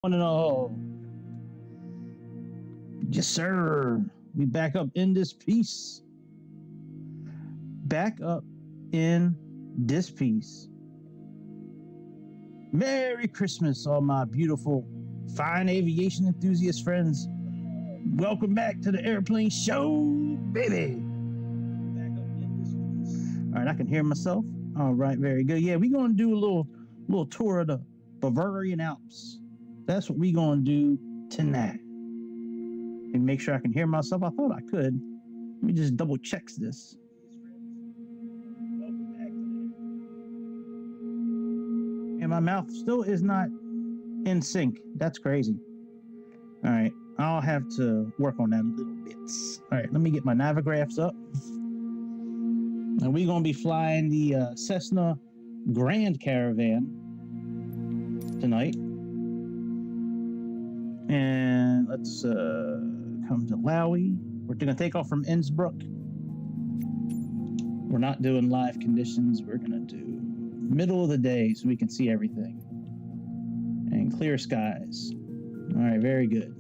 One and all. Yes, sir. We back up in this piece. Back up in this piece. Merry Christmas, all my beautiful, fine aviation enthusiast friends. Welcome back to the airplane show, baby. Back up in this piece. All right, I can hear myself. All right, very good. Yeah, we're gonna do a little tour of the Bavarian Alps. That's what we're gonna do tonight. And make sure I can hear myself. I thought I could. Let me just double check this. And my mouth still is not in sync. That's crazy. All right, I'll have to work on that a little bit. All right, let me get my navigraphs up. And we're gonna be flying the Cessna Grand Caravan tonight. And let's come to Laui. We're going to take off from Innsbruck. We're not doing live conditions. We're going to do middle of the day so we can see everything. And clear skies. All right, very good.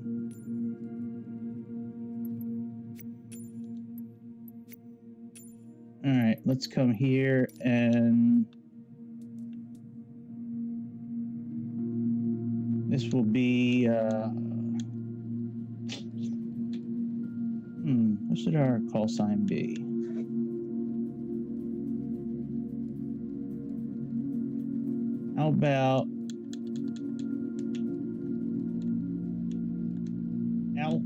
All right, let's come here and this will be, what should our call sign be? How about Alp?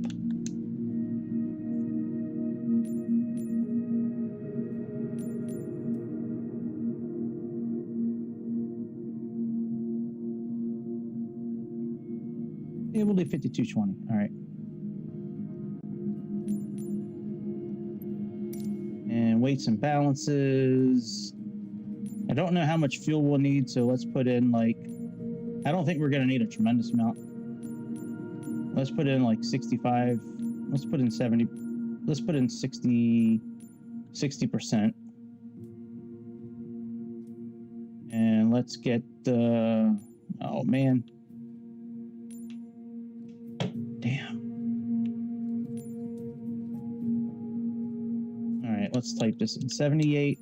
Yeah, we'll do 5220. All right. And weights and balances. I don't know how much fuel we'll need, so let's put in like, I don't think we're going to need a tremendous amount. Let's put in like 65. Let's put in 70. Let's put in 60%. And let's get the, oh man. Damn. All right, let's type this in 78.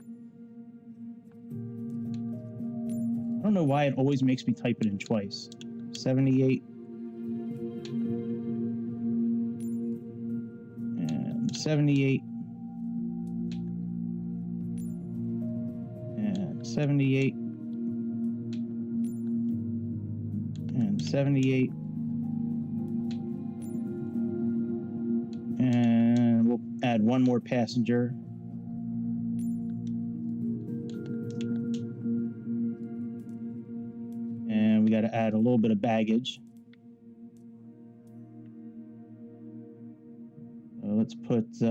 I don't know why it always makes me type it in twice. 78. And 78. And 78. And 78. And we'll add one more passenger. And we got to add a little bit of baggage. So let's put 50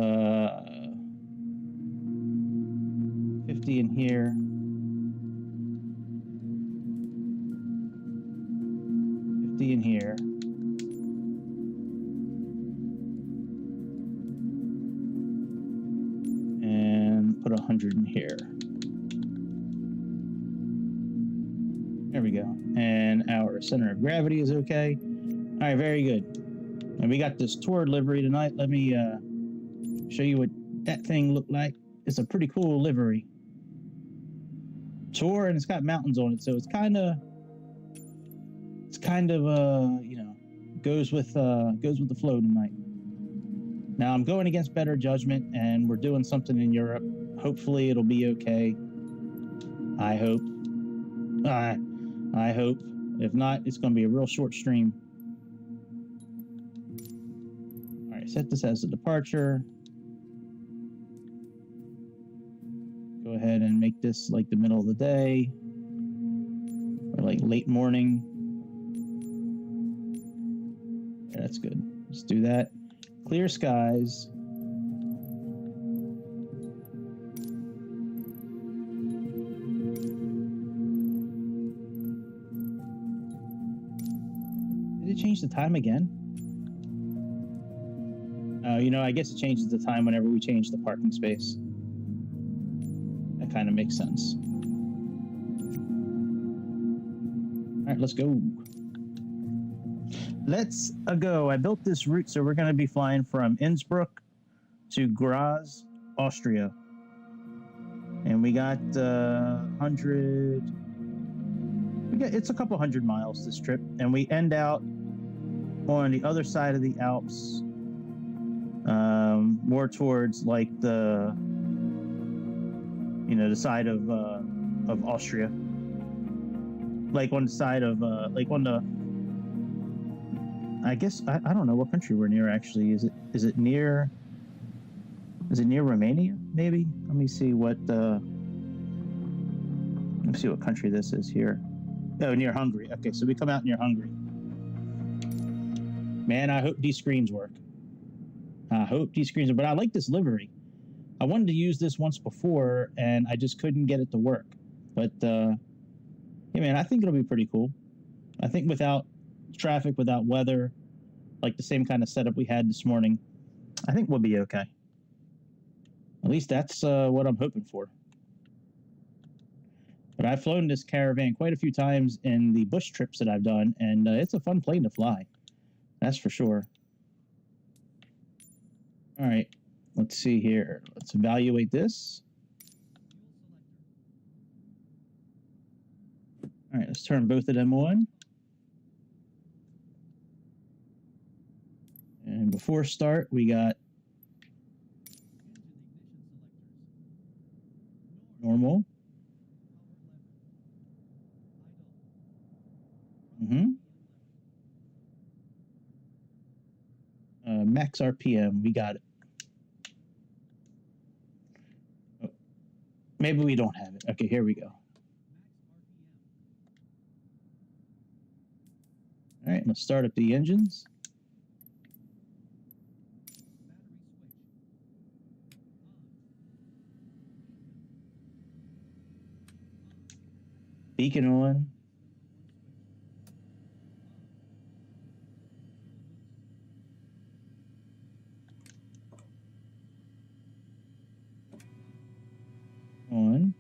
in here. 50 in here. And put 100 in here. There we go. And our center of gravity is okay. All right, very good. And we got this tour livery tonight. Let me show you what that thing looked like. It's a pretty cool livery. Tour, and it's got mountains on it, so it's kind of you know, goes with the flow tonight. Now I'm going against better judgment, and we're doing something in Europe. Hopefully it'll be okay. I hope. I hope. If not, it's going to be a real short stream. All right, set this as a departure. Go ahead and make this like the middle of the day or like late morning. Yeah, that's good. Let's do that. Clear skies. Did it change the time again? You know, I guess it changes the time whenever we change the parking space. That kind of makes sense. All right, let's go. Let's go. I built this route, so we're going to be flying from Innsbruck to Graz, Austria. And we got 100. It's a couple hundred miles this trip, and we end out on the other side of the Alps, more towards like the side of Austria, like on the side of like on the. I guess I don't know what country we're near actually. Is it near? Is it near Romania? Maybe. Let me see what country this is here. Oh, near Hungary. Okay, so we come out near Hungary. Man, I hope these screens work. But I like this livery. I wanted to use this once before, and I just couldn't get it to work. But, yeah, man, I think it'll be pretty cool. I think without traffic, without weather, like the same kind of setup we had this morning, I think we'll be okay. At least that's what I'm hoping for. But I've flown this Caravan quite a few times in the bush trips that I've done, and it's a fun plane to fly. That's for sure. All right, let's see here. Let's evaluate this. All right, let's turn both of them on. And before start, we got normal. Max RPM, we got it. Oh, maybe we don't have it. Okay, here we go. All right, let's start up the engines. Beacon on. On.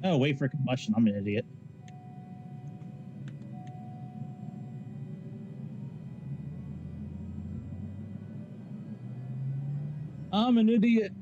Oh, wait for combustion. I'm an idiot. I'm an idiot.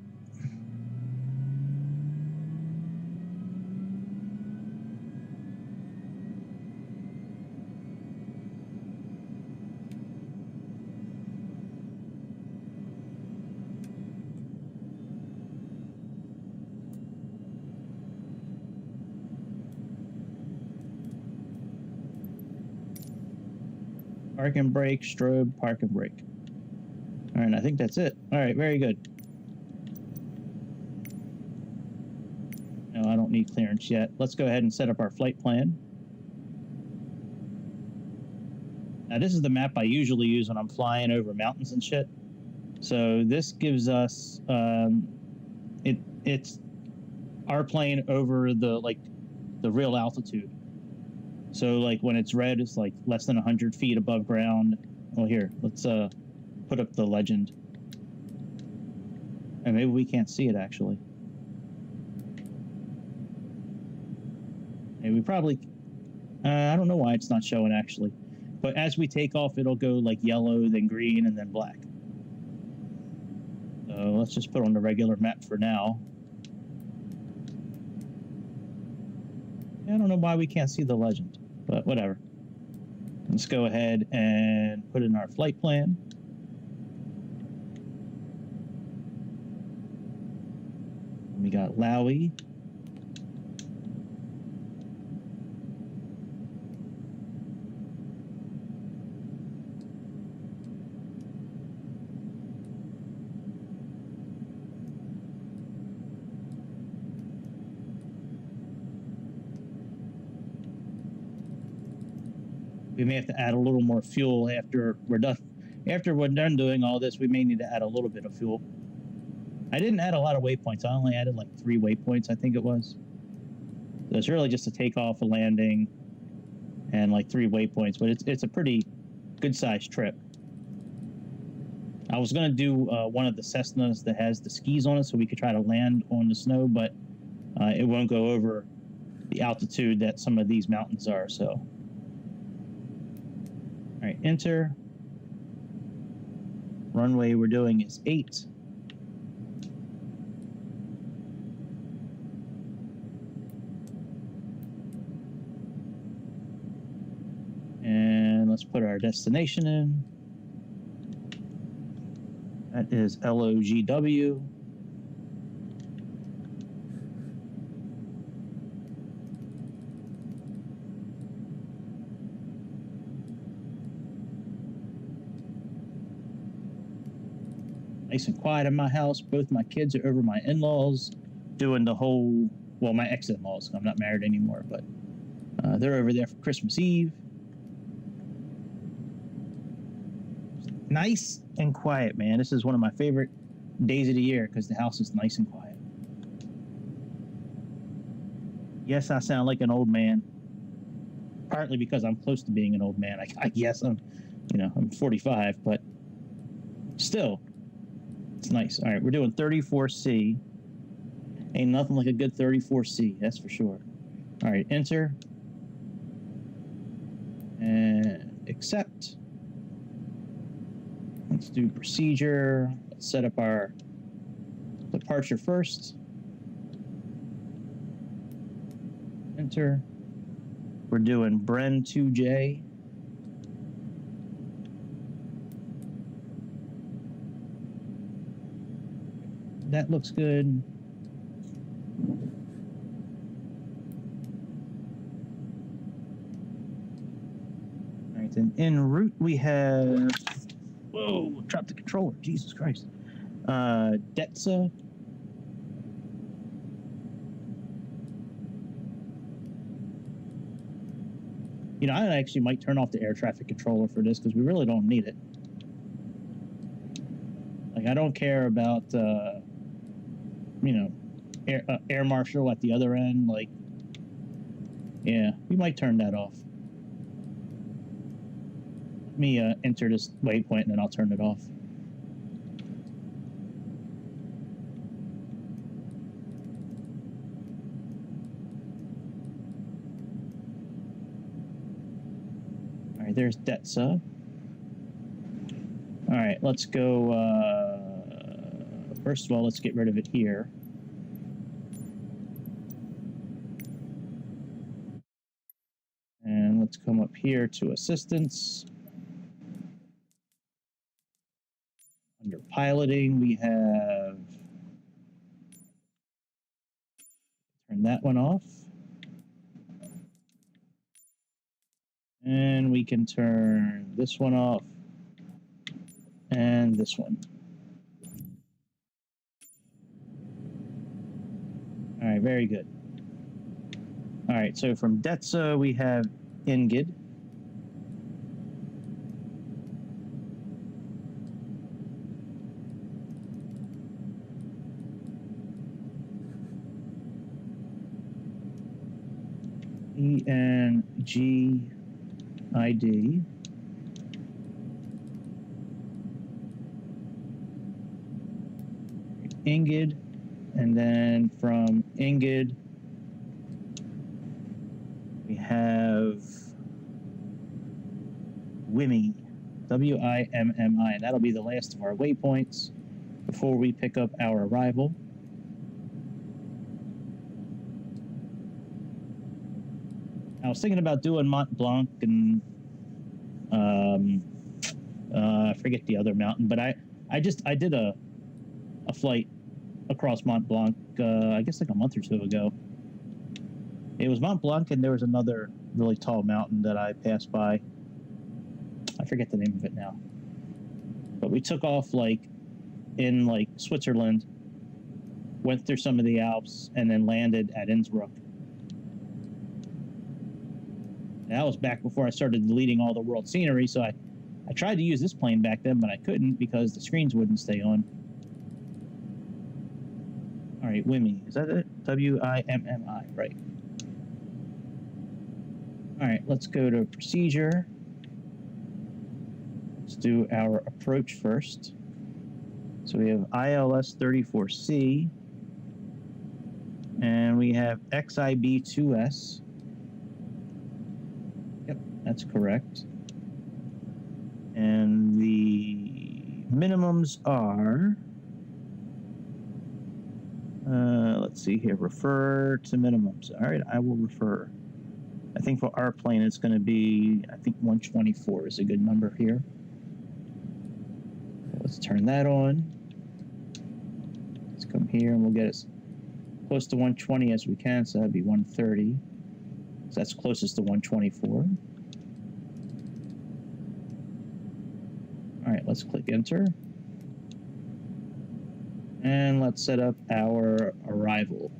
Park and brake, strobe, park and brake. All right, I think that's it. All right, very good. No, I don't need clearance yet. Let's go ahead and set up our flight plan. Now, this is the map I usually use when I'm flying over mountains and shit. So this gives us it's our plane over the real altitude. So like when it's red, it's like less than 100 feet above ground. Well, here, let's put up the legend. And maybe we can't see it actually. Maybe we probably, I don't know why it's not showing actually. But as we take off, it'll go like yellow, then green, and then black. So let's just put on the regular map for now. I don't know why we can't see the legend, but whatever. Let's go ahead and put in our flight plan. We got Lowy. We may have to add a little more fuel after we're done. After we're done doing all this, we may need to add a little bit of fuel. I didn't add a lot of waypoints. I only added like 3 waypoints, I think it was. So it's really just a takeoff, a landing, and like 3 waypoints. But it's a pretty good-sized trip. I was going to do one of the Cessnas that has the skis on it so we could try to land on the snow, but it won't go over the altitude that some of these mountains are, so. All right, enter. Runway we're doing is 8. And let's put our destination in. That is LOGW. Nice and quiet in my house. Both my kids are over my in-laws doing the whole, well, my ex-in-laws. I'm not married anymore, but they're over there for Christmas Eve. Nice and quiet, man. This is one of my favorite days of the year because the house is nice and quiet. Yes, I sound like an old man. Partly because I'm close to being an old man. I guess I'm 45, but still, it's nice. All right, we're doing 34C. Ain't nothing like a good 34C, that's for sure. All right, enter. And accept. Let's do procedure. Let's set up our departure first. Enter. We're doing Bren 2J. That looks good. All right, then en route we have, whoa, dropped the controller, Jesus Christ. DETSA. I actually might turn off the air traffic controller for this because we really don't need it. Like, I don't care about, air marshal at the other end. Like, yeah, we might turn that off. Let me enter this waypoint and then I'll turn it off. All right, there's DETSA. All right, let's go. First of all, let's get rid of it here. And let's come up here to assistance. Under piloting, we have, turn that one off. And we can turn this one off and this one. All right, very good. All right, so from DETSA, we have INGID. ENGID. INGID, and then from INGID we have WIMMI, W-I-M-M-I, and that'll be the last of our waypoints before we pick up our arrival. I was thinking about doing Mont Blanc and I forget the other mountain, but I did a flight across Mont Blanc, I guess like a month or two ago. It was Mont Blanc, and there was another really tall mountain that I passed by. I forget the name of it now. But we took off in Switzerland, went through some of the Alps, and then landed at Innsbruck. And that was back before I started deleting all the world scenery, so I tried to use this plane back then, but I couldn't because the screens wouldn't stay on. All right, WIMMI. Is that it? W-I-M-M-I, right. All right, let's go to procedure. Let's do our approach first. So we have ILS 34C, and we have XIB2S. Yep, that's correct. And the minimums are, let's see here, refer to minimums. All right, I will refer. I think for our plane, it's going to be, I think 124 is a good number here. Let's turn that on. Let's come here and we'll get as close to 120 as we can, so that'd be 130. So that's closest to 124. All right, let's click enter. And let's set up our arrival.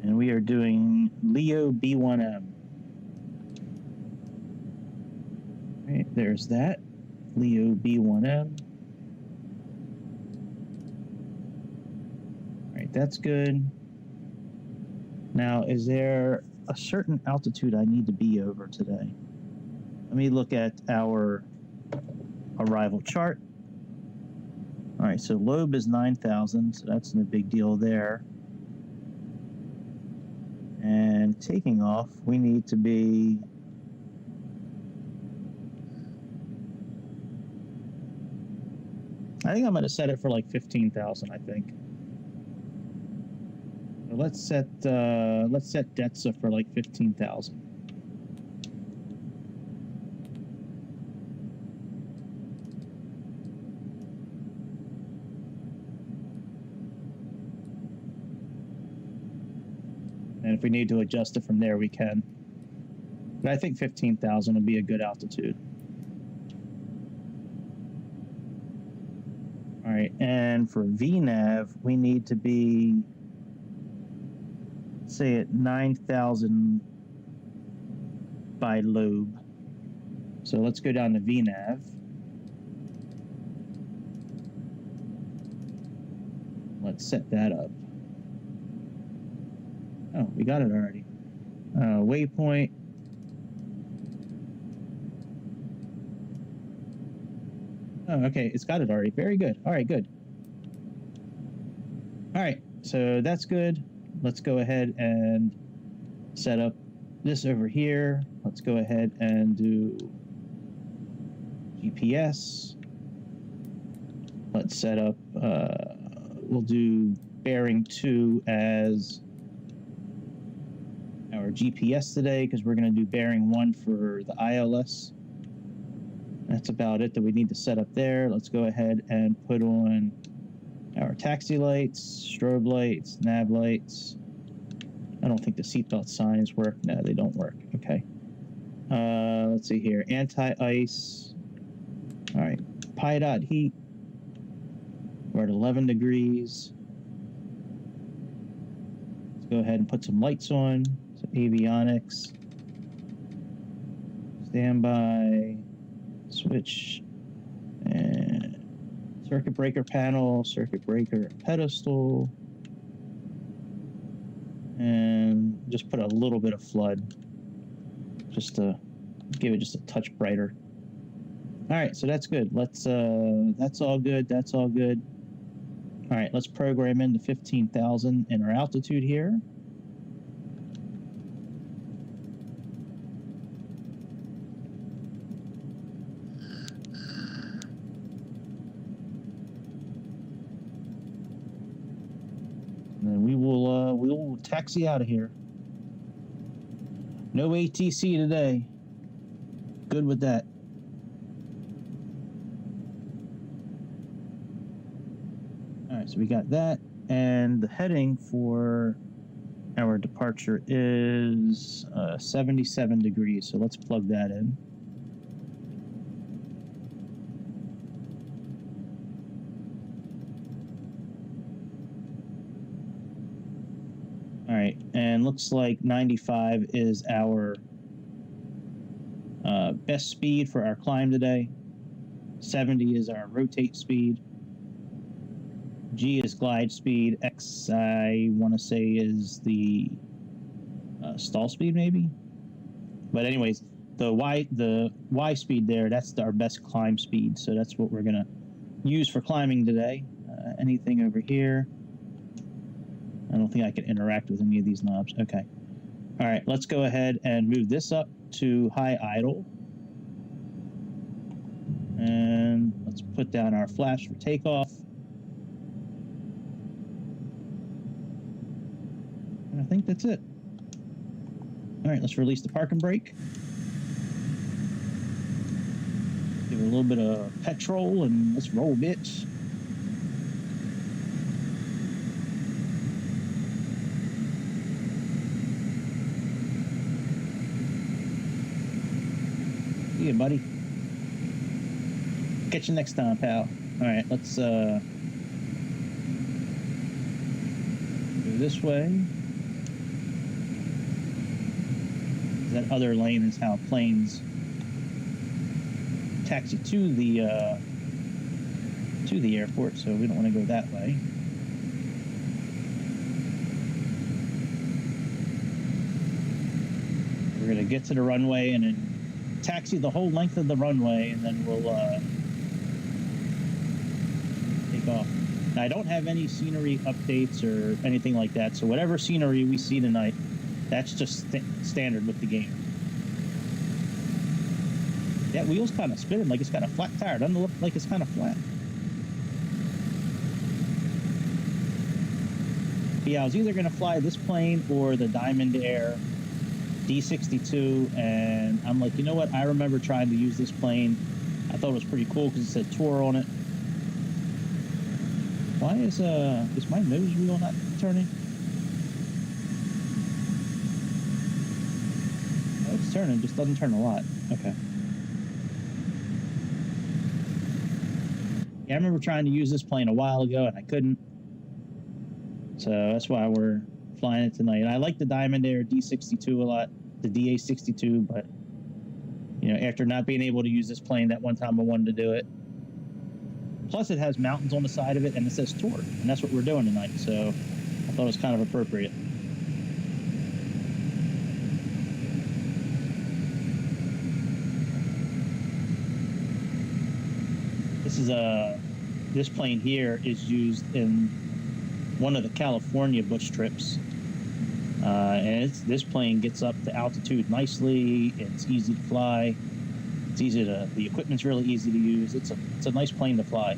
And we are doing Leo B1M. All right, there's that. Leo B1M. All right, that's good. Now, is there a certain altitude I need to be over today? Let me look at our arrival chart. All right, so lobe is 9,000, so that's no big deal there. And taking off, we need to be I think I'm going to set it for like 15,000, I think. So let's set DETSA for like 15,000. And if we need to adjust it from there, we can. But I think 15,000 would be a good altitude. All right, and for VNAV, we need to be, say, at 9,000 by lobe. So let's go down to VNAV. Let's set that up. Oh, we got it already. Waypoint. Oh, okay, it's got it already. Very good. All right, good. All right, so that's good. Let's go ahead and set up this over here. Let's go ahead and do GPS. Let's set up, we'll do bearing 2 as our GPS today, because we're going to do bearing 1 for the ILS. That's about it that we need to set up there. Let's go ahead and put on our taxi lights, strobe lights, nav lights. I don't think the seatbelt signs work. No, they don't work. Okay. Let's see here. Anti-ice. All right. Pi dot heat. We're at 11 degrees. Let's go ahead and put some lights on. So avionics. Standby. Switch. And circuit breaker panel. Circuit breaker pedestal. And just put a little bit of flood. Just to give it just a touch brighter. All right, so that's good. Let's, that's all good. That's all good. All right, let's program into 15,000 in our altitude here. And then we will taxi out of here. No ATC today. Good with that. All right, so we got that, and the heading for our departure is 77 degrees, so let's plug that in. All right, and looks like 95 is our best speed for our climb today. 70 is our rotate speed. G is glide speed. X, I want to say, is the stall speed, maybe. But anyways, the Y speed there, that's our best climb speed, so that's what we're going to use for climbing today. Anything over here? I don't think I can interact with any of these knobs. Okay. All right, let's go ahead and move this up to high idle. And let's put down our flash for takeoff. And I think that's it. All right, let's release the parking brake. Give it a little bit of petrol and let's roll, bitch. See you, buddy. Catch you next time, pal. All right, let's go this way. That other lane is how planes taxi to the airport, so we don't want to go that way. We're going to get to the runway and then taxi the whole length of the runway, and then we'll take off. Now, I don't have any scenery updates or anything like that, so whatever scenery we see tonight, that's just standard with the game. That wheel's kind of spinning like it's got a flat tire. It doesn't look like it's kind of flat. But yeah, I was either going to fly this plane or the Diamond Air D62, and I'm like, you know what? I remember trying to use this plane. I thought it was pretty cool because it said tour on it. Why is my nose wheel not turning? Oh, it's turning, just doesn't turn a lot. Okay. Yeah, I remember trying to use this plane a while ago and I couldn't. So that's why we're flying it tonight. And I like the Diamond Air D62 a lot, the DA62, but you know, after not being able to use this plane that one time I wanted to do it. Plus it has mountains on the side of it and it says tour, and that's what we're doing tonight, so I thought it was kind of appropriate. This plane here is used in one of the California bush trips, and this plane gets up to altitude nicely. It's easy to fly. It's the equipment's really easy to use. It's a nice plane to fly.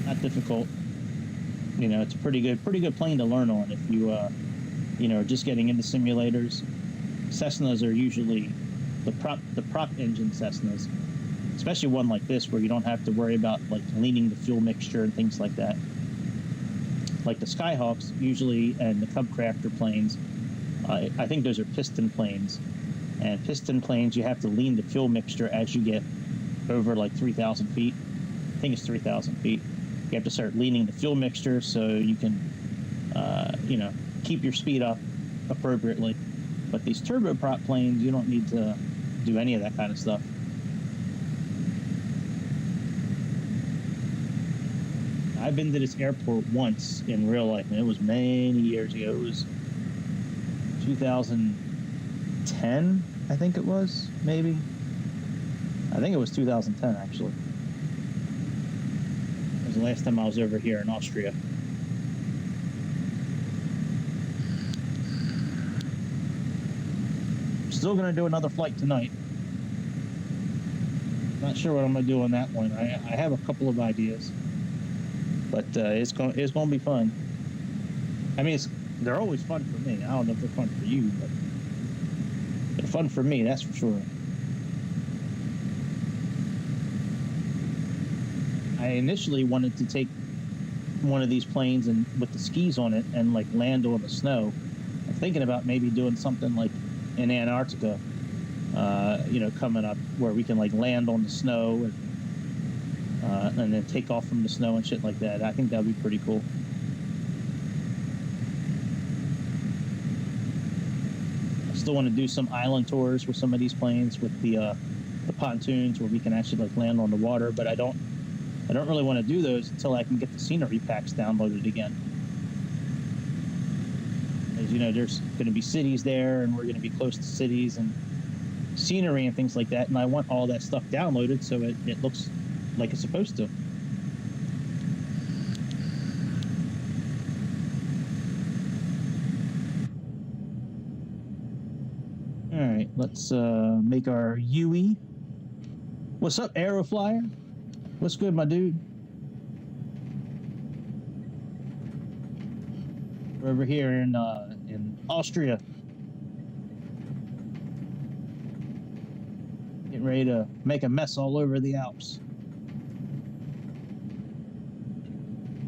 Not difficult. You know, it's a pretty good plane to learn on if you you know, are just getting into simulators. Cessnas are usually the prop engine Cessnas. Especially one like this where you don't have to worry about like leaning the fuel mixture and things like that. Like the Skyhawks usually, and the Cubcrafter planes, I think those are piston planes. And piston planes, you have to lean the fuel mixture as you get over like 3,000 feet. I think it's 3,000 feet. You have to start leaning the fuel mixture so you can, you know, keep your speed up appropriately. But these turboprop planes, you don't need to do any of that kind of stuff. I've been to this airport once in real life, and it was many years ago. It was 2010, I think it was, maybe. I think it was 2010, actually. It was the last time I was over here in Austria. Still going to do another flight tonight. Not sure what I'm going to do on that one. I have a couple of ideas. But it's going to be fun. I mean, they're always fun for me. I don't know if they're fun for you, but they're fun for me, that's for sure. I initially wanted to take one of these planes and with the skis on it and like land on the snow. I'm thinking about maybe doing something like in Antarctica, you know, coming up where we can like land on the snow and then take off from the snow and shit like that. I think that would be pretty cool. I still want to do some island tours with some of these planes with the pontoons where we can actually like land on the water, but I don't really want to do those until I can get the scenery packs downloaded again. because, you know, there's going to be cities there, and we're going to be close to cities and scenery and things like that, and I want all that stuff downloaded so it looks like it's supposed to. All right, let's make our UE. What's up, Aeroflyer? What's good, my dude? We're over here in Austria. Getting ready to make a mess all over the Alps.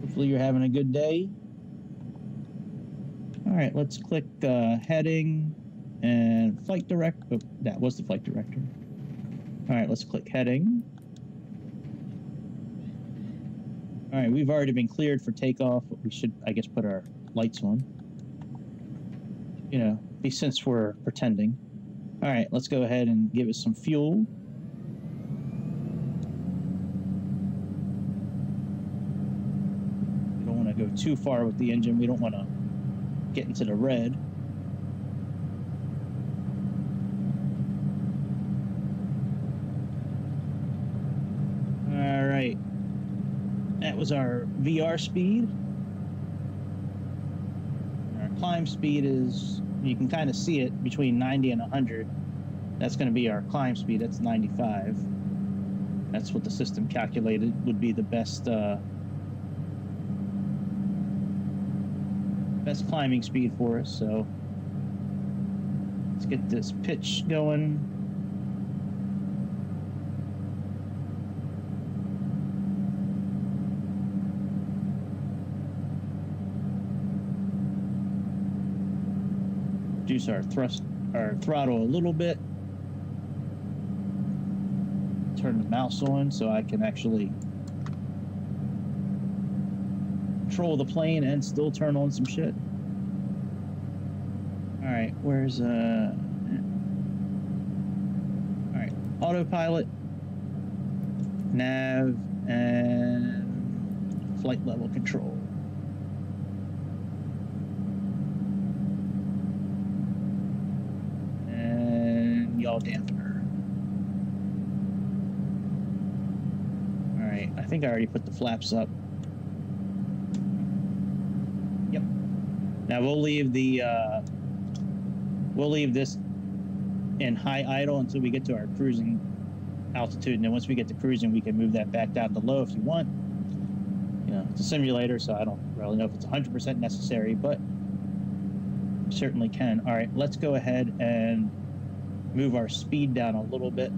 Hopefully you're having a good day. All right, let's click heading and flight direct. Oh, that was the flight director. All right, let's click heading. All right, we've already been cleared for takeoff. We should, I guess, put our lights on. You know, since we're pretending. All right, let's go ahead and give it some fuel. We don't want to go too far with the engine. We don't want to get into the red. All right. That was our VR speed. Our climb speed is, you can kind of see it between 90 and 100. That's going to be our climb speed. That's 95. That's what the system calculated would be the best climbing speed for us. So let's get this pitch going. Reduce our throttle a little bit. Turn the mouse on so I can actually control the plane and still turn on some shit. All right, where's all right, autopilot, nav, and flight level control. Yaw dampener. All right, I think I already put the flaps up. Yep. Now we'll leave this in high idle until we get to our cruising altitude, and then once we get to cruising, we can move that back down to low if you want. You know, it's a simulator, so I don't really know if it's 100% necessary, but certainly can. All right, let's go ahead and move our speed down a little bit.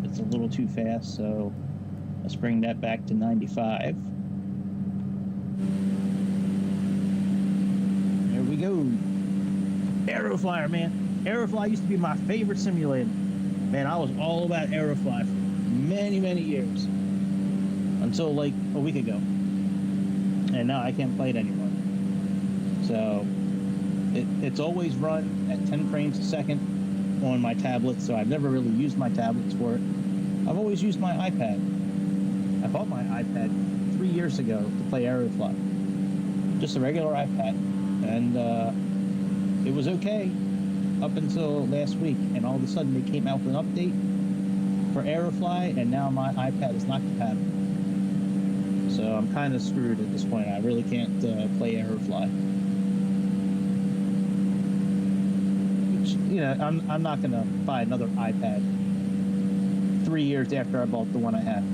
It's a little too fast, so let's bring that back to 95. There we go. Aeroflyer, man. Aerofly used to be my favorite simulator. Man, I was all about Aerofly for many, many years. Until like a week ago. And now I can't play it anymore. So it's always run at 10 frames a second on my tablet, so I've never really used my tablets for it. I've always used my iPad. I bought my iPad 3 years ago to play Aerofly. Just a regular iPad. And it was okay up until last week, and all of a sudden they came out with an update for Aerofly, and now my iPad is not compatible. So I'm kind of screwed at this point. I really can't play Aerofly. You know, I'm not gonna buy another iPad 3 years after I bought the one I have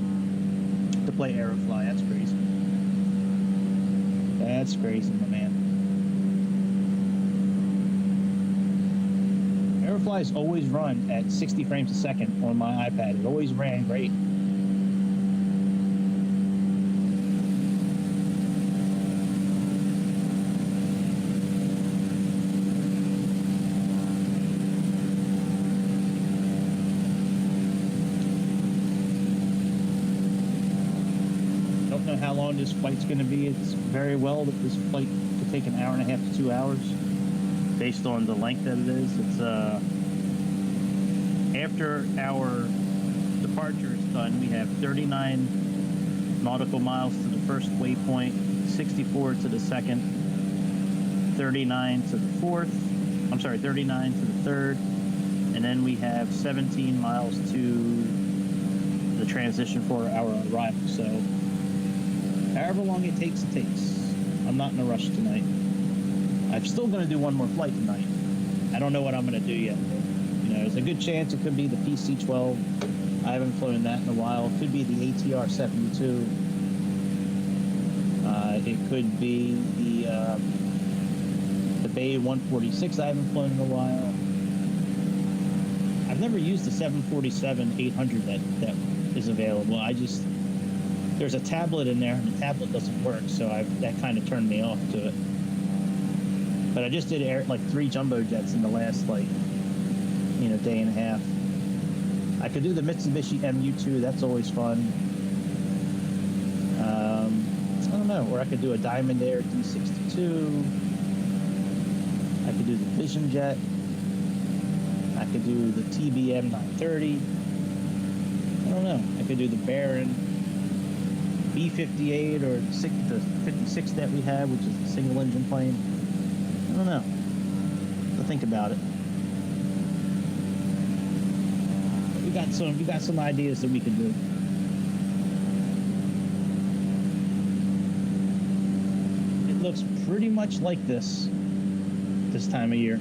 to play Aerofly. That's crazy. That's crazy, my man. Aerofly's always run at 60 frames a second on my iPad. It always ran great. How long this flight's going to be. It's very well that this flight could take an hour and a half to 2 hours based on the length that it is. It's after our departure is done, we have 39 nautical miles to the first waypoint, 64 to the second, 39 to the 4th. I'm sorry, 39 to the 3rd. And then we have 17 miles to the transition for our arrival. So however long it takes, it takes. I'm not in a rush tonight. I'm still going to do one more flight tonight. I don't know what I'm going to do yet. You know, there's a good chance it could be the PC-12. I haven't flown that in a while. It could be the ATR-72. It could be the Bay 146 I haven't flown in a while. I've never used the 747-800 that is available. There's a tablet in there, and the tablet doesn't work, so that kind of turned me off to it. But I just did like 3 jumbo jets in the last day and a half. I could do the Msfs MU2. That's always fun. I don't know. Or I could do a Diamond Air D62. I could do the Vision Jet. I could do the TBM 930. I don't know. I could do the Bavarian B58 or the 56 that we have, which is a single engine plane. I don't know. To think about it. We got some ideas that we could do. It looks pretty much like this time of year.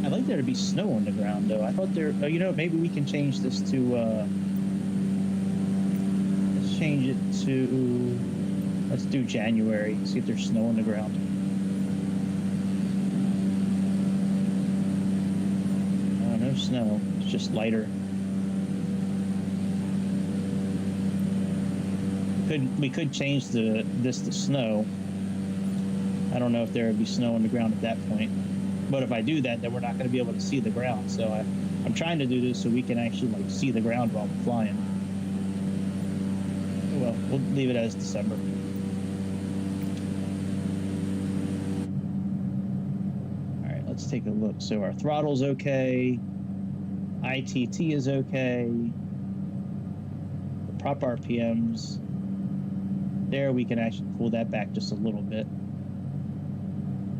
I'd like there to be snow on the ground, though. I thought maybe we can change this to, let's do January, see if there's snow on the ground. Oh, no snow, it's just lighter. We could change this to snow. I don't know if there would be snow on the ground at that point. But if I do that, then we're not going to be able to see the ground. So I'm trying to do this so we can actually see the ground while we're flying. Well, we'll leave it as December. All right, let's take a look. So our throttle's okay. ITT is okay. The prop RPMs. There, we can actually pull that back just a little bit.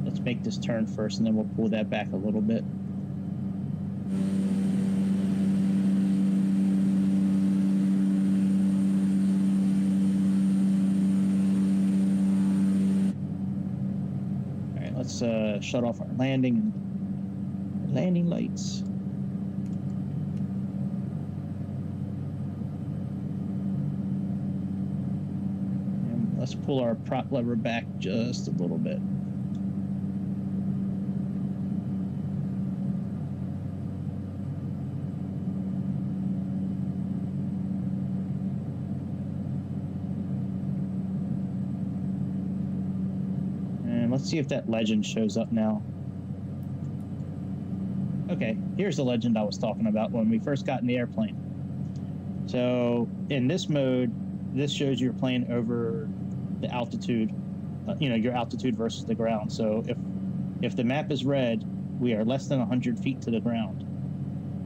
Let's make this turn first, and then we'll pull that back a little bit. All right, let's shut off our landing lights. And let's pull our prop lever back just a little bit. Let's see if that legend shows up now. Okay, here's the legend I was talking about when we first got in the airplane. So in this mode, this shows you're playing over the altitude, your altitude versus the ground. So if the map is red, we are less than 100 feet to the ground.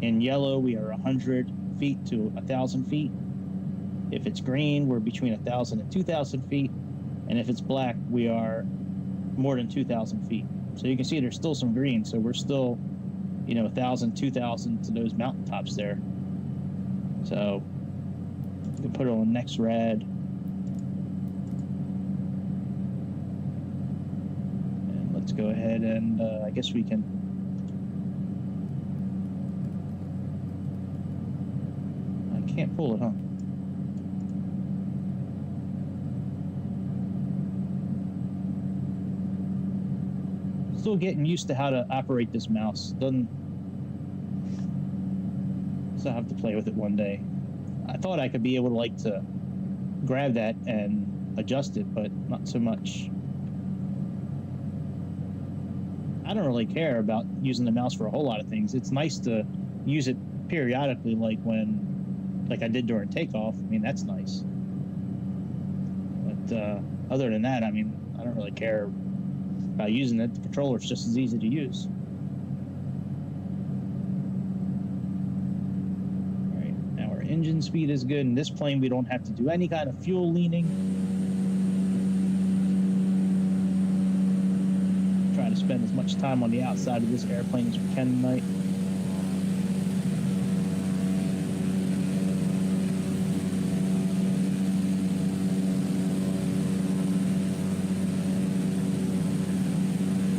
In yellow, we are 100 feet to 1,000 feet. If it's green, we're between 1,000 and 2,000 feet. And if it's black, we are more than 2,000 feet. So you can see there's still some green. So we're still, 1,000, 2,000 to those mountaintops there. So you can put it on next red. And let's go ahead and I guess we can. I can't pull it, huh? Still getting used to how to operate this mouse. So I'll have to play with it one day. I thought I could be able to grab that and adjust it, but not so much. I don't really care about using the mouse for a whole lot of things. It's nice to use it periodically, like I did during takeoff. I mean, that's nice. But other than that, I don't really care about using it. The controller's just as easy to use. All right, now our engine speed is good. In this plane, we don't have to do any kind of fuel leaning. to spend as much time on the outside of this airplane as we can tonight.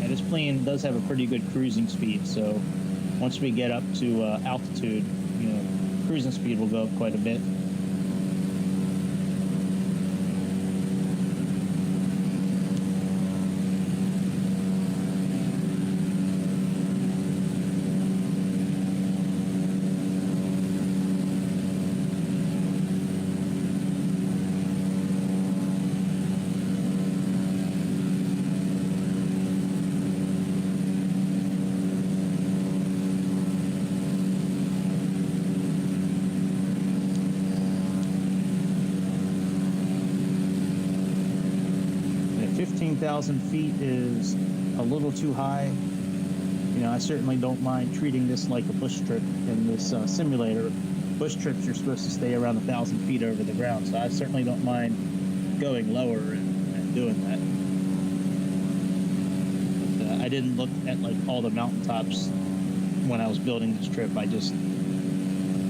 And this plane does have a pretty good cruising speed, so once we get up to altitude, you know, cruising speed will go up quite a bit. At 15,000 feet is a little too high. You know, I certainly don't mind treating this like a bush trip in this simulator. Bush trips, you're supposed to stay around 1,000 feet over the ground, so I certainly don't mind going lower and doing that. But, I didn't look at like all the mountaintops when I was building this trip. I just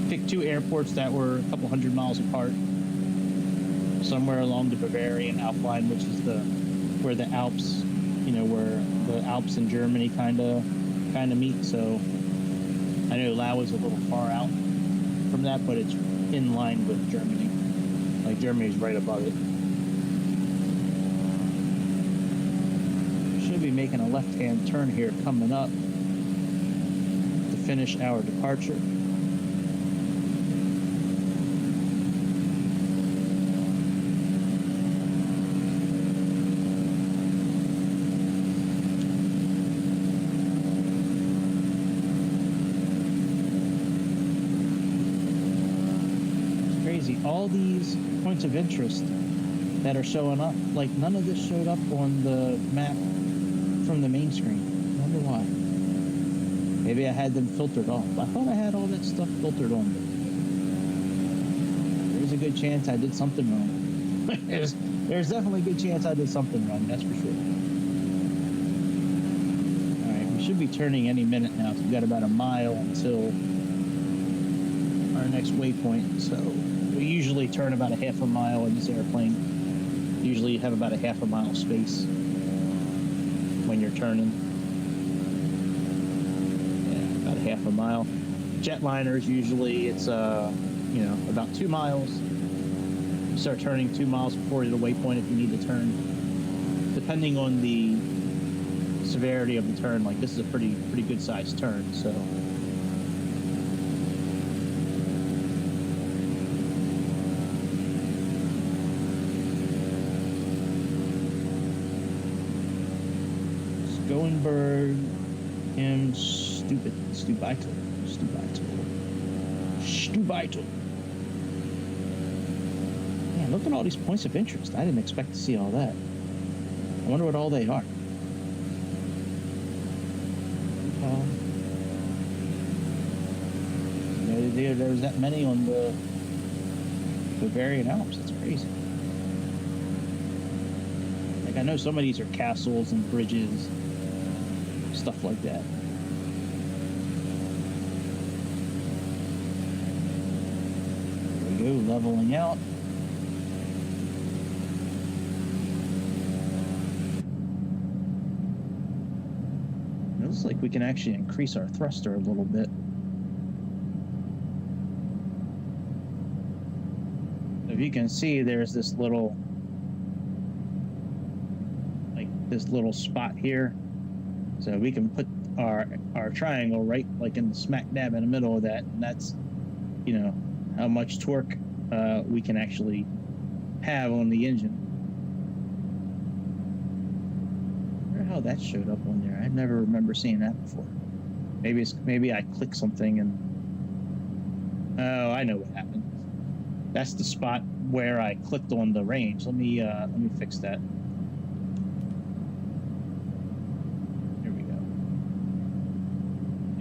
picked two airports that were a couple hundred miles apart, somewhere along the Bavarian Alp line, which is where the Alps, you know, where the Alps in Germany kind of meet. So I know Laos is a little far out from that, but it's in line with Germany. Like Germany's right above it. Should be making a left-hand turn here coming up to finish our departure. All these points of interest that are showing up, like none of this showed up on the map from the main screen. I wonder why. Maybe I had them filtered off. I thought I had all that stuff filtered on. There's a good chance I did something wrong. there's definitely a good chance I did something wrong, that's for sure. Alright, we should be turning any minute now. So we've got about a mile until our next waypoint, so we usually turn about a half a mile in this airplane. Usually you have about a half a mile space when you're turning. Yeah, about a half a mile. Jetliners, usually it's you know, about 2 miles. You start turning 2 miles before the waypoint if you need to turn. Depending on the severity of the turn, like this is a pretty good sized turn, so. Goenberg, him, Stubaitel. Man, look at all these points of interest. I didn't expect to see all that. I wonder what all they are. There's that many on the Bavarian Alps. That's crazy. Like, I know some of these are castles and bridges, stuff like that. There we go, leveling out. It looks like we can actually increase our thruster a little bit. If you can see, there's this little spot here. So we can put our triangle right like in the smack dab in the middle of that, and that's, you know, how much torque we can actually have on the engine. I wonder how that showed up on there. I never remember seeing that before. Maybe I clicked something and oh, I know what happened. That's the spot where I clicked on the range. Let me fix that.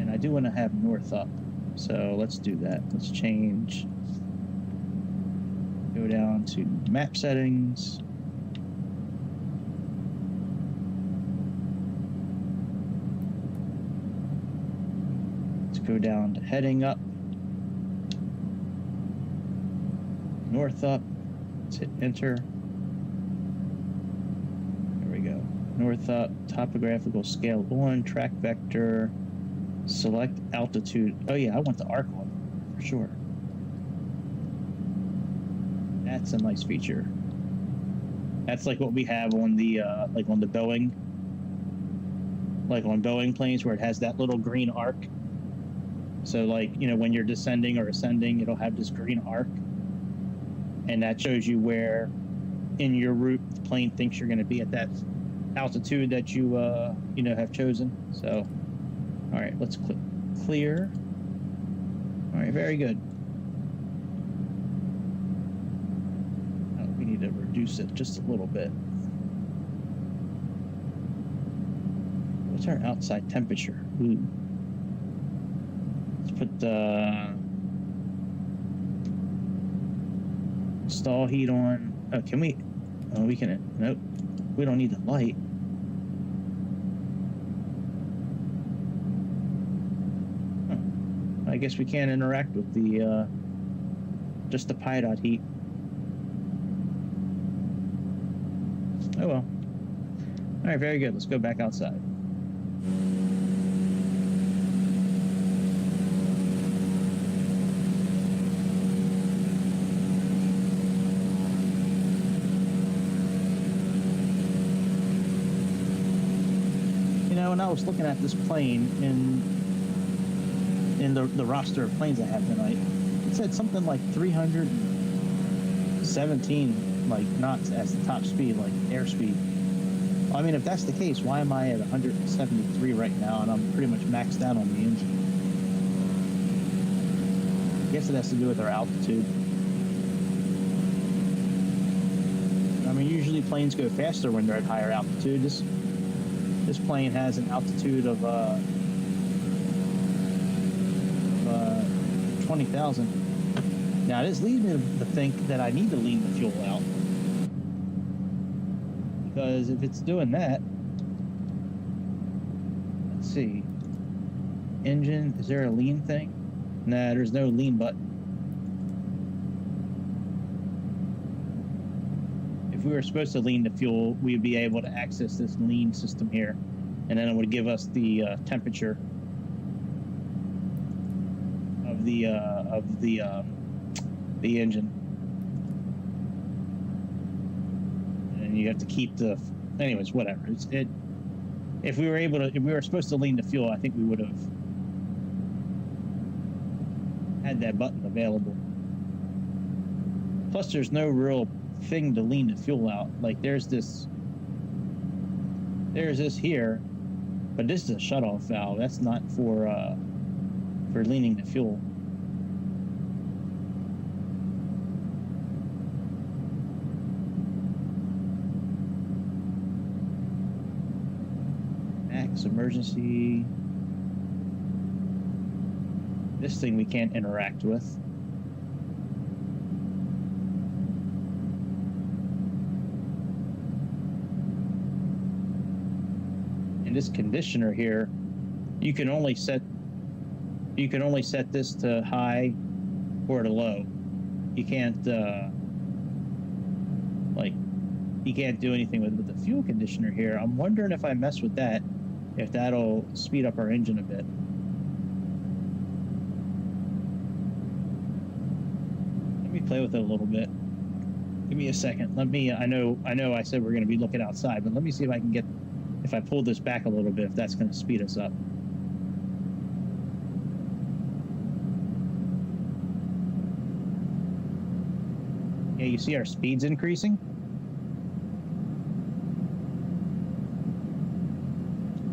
I do want to have north up, so let's do that. Let's change, go down to map settings, go down to heading up, north up. Let's hit enter. There we go. North up, topographical scale 1, track vector, select altitude. Oh yeah, I want the arc one for sure. That's a nice feature. That's like what we have on the like on the Boeing, like on Boeing planes where it has that little green arc. So like, you know, when you're descending or ascending, it'll have this green arc, and that shows you where in your route the plane thinks you're going to be at that altitude that you you know, have chosen. So all right, let's click clear. All right, very good. Oh, we need to reduce it just a little bit. What's our outside temperature? Ooh. Let's put the stall heat on. Oh, can we? Oh, we can. Nope. We don't need the light. Huh. I guess we can't interact with the just the PI.dot heat. Oh well. All right, very good. Let's go back outside. When I was looking at this plane in the roster of planes I have tonight, it said something like 317 like knots as the top speed, like airspeed. I mean, if that's the case, why am I at 173 right now and I'm pretty much maxed out on the engine? I guess it has to do with our altitude. I mean, usually planes go faster when they're at higher altitude. This plane has an altitude of 20,000. Now, this leads me to think that I need to lean the fuel out. Because if it's doing that, let's see. Engine, is there a lean thing? Nah, there's no lean button. If we were supposed to lean the fuel, we'd be able to access this lean system here, and then it would give us the temperature of the engine. And you have to keep the, anyways, whatever. If we were supposed to lean the fuel, I think we would have had that button available. Plus, there's no real thing to lean the fuel out. Like there's this here, but this is a shutoff valve. That's not for leaning the fuel. Max emergency. This thing we can't interact with. This conditioner here, you can only set this to high or to low. You can't you can't do anything with the fuel conditioner here. I'm wondering if I mess with that, if that'll speed up our engine a bit. Let me play with it a little bit. Give me a second. Let me. I know I said we're going to be looking outside, but let me see if I can get. If I pull this back a little bit, if that's going to speed us up. Yeah, you see our speeds increasing?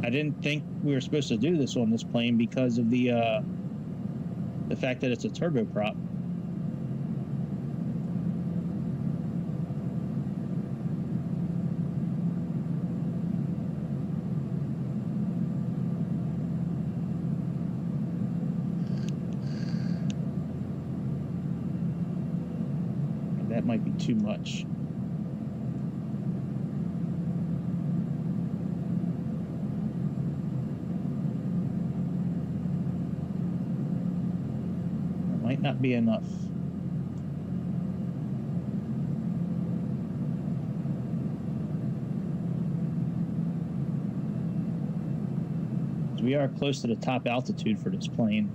I didn't think we were supposed to do this on this plane because of the fact that it's a turboprop. That might be too much. not be enough. We are close to the top altitude for this plane.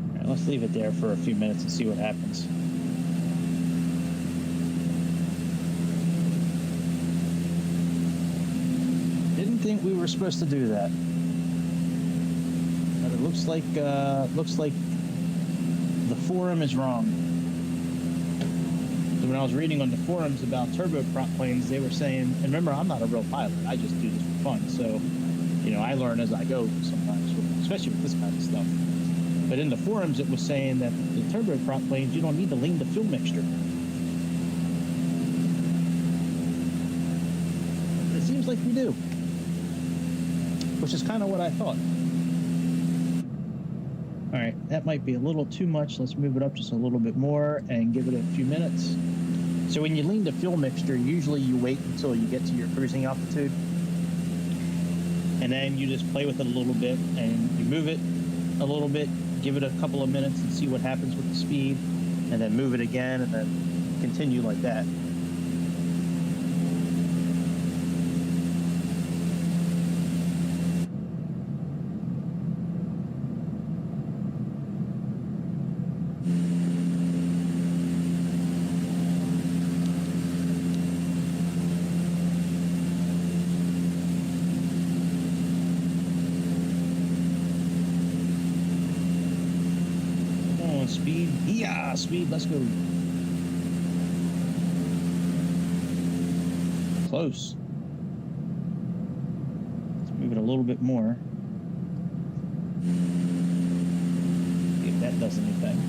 All right, let's leave it there for a few minutes and see what happens. Didn't think we were supposed to do that. But it looks like the forum is wrong. So when I was reading on the forums about turboprop planes, they were saying, and remember, I'm not a real pilot. I just do this for fun. So, you know, I learn as I go sometimes, especially with this kind of stuff. But in the forums, it was saying that the turboprop planes, you don't need to lean the fuel mixture. It seems like we do, which is kind of what I thought. All right, that might be a little too much. Let's move it up just a little bit more and give it a few minutes. So when you lean the fuel mixture, usually you wait until you get to your cruising altitude. And then you just play with it a little bit and you move it a little bit, give it a couple of minutes and see what happens with the speed, and then move it again and then continue like that. Speed, yeah, speed, let's go. Close. Let's move it a little bit more. See if that does anything.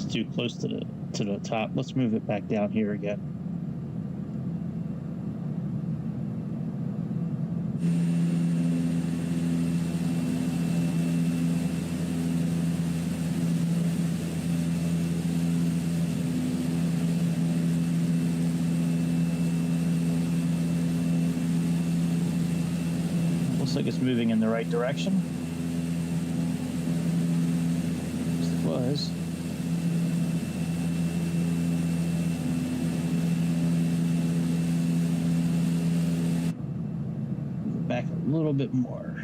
Too close to the top. Let's move it back down here again. Looks like it's moving in the right direction. It was. Back a little bit more.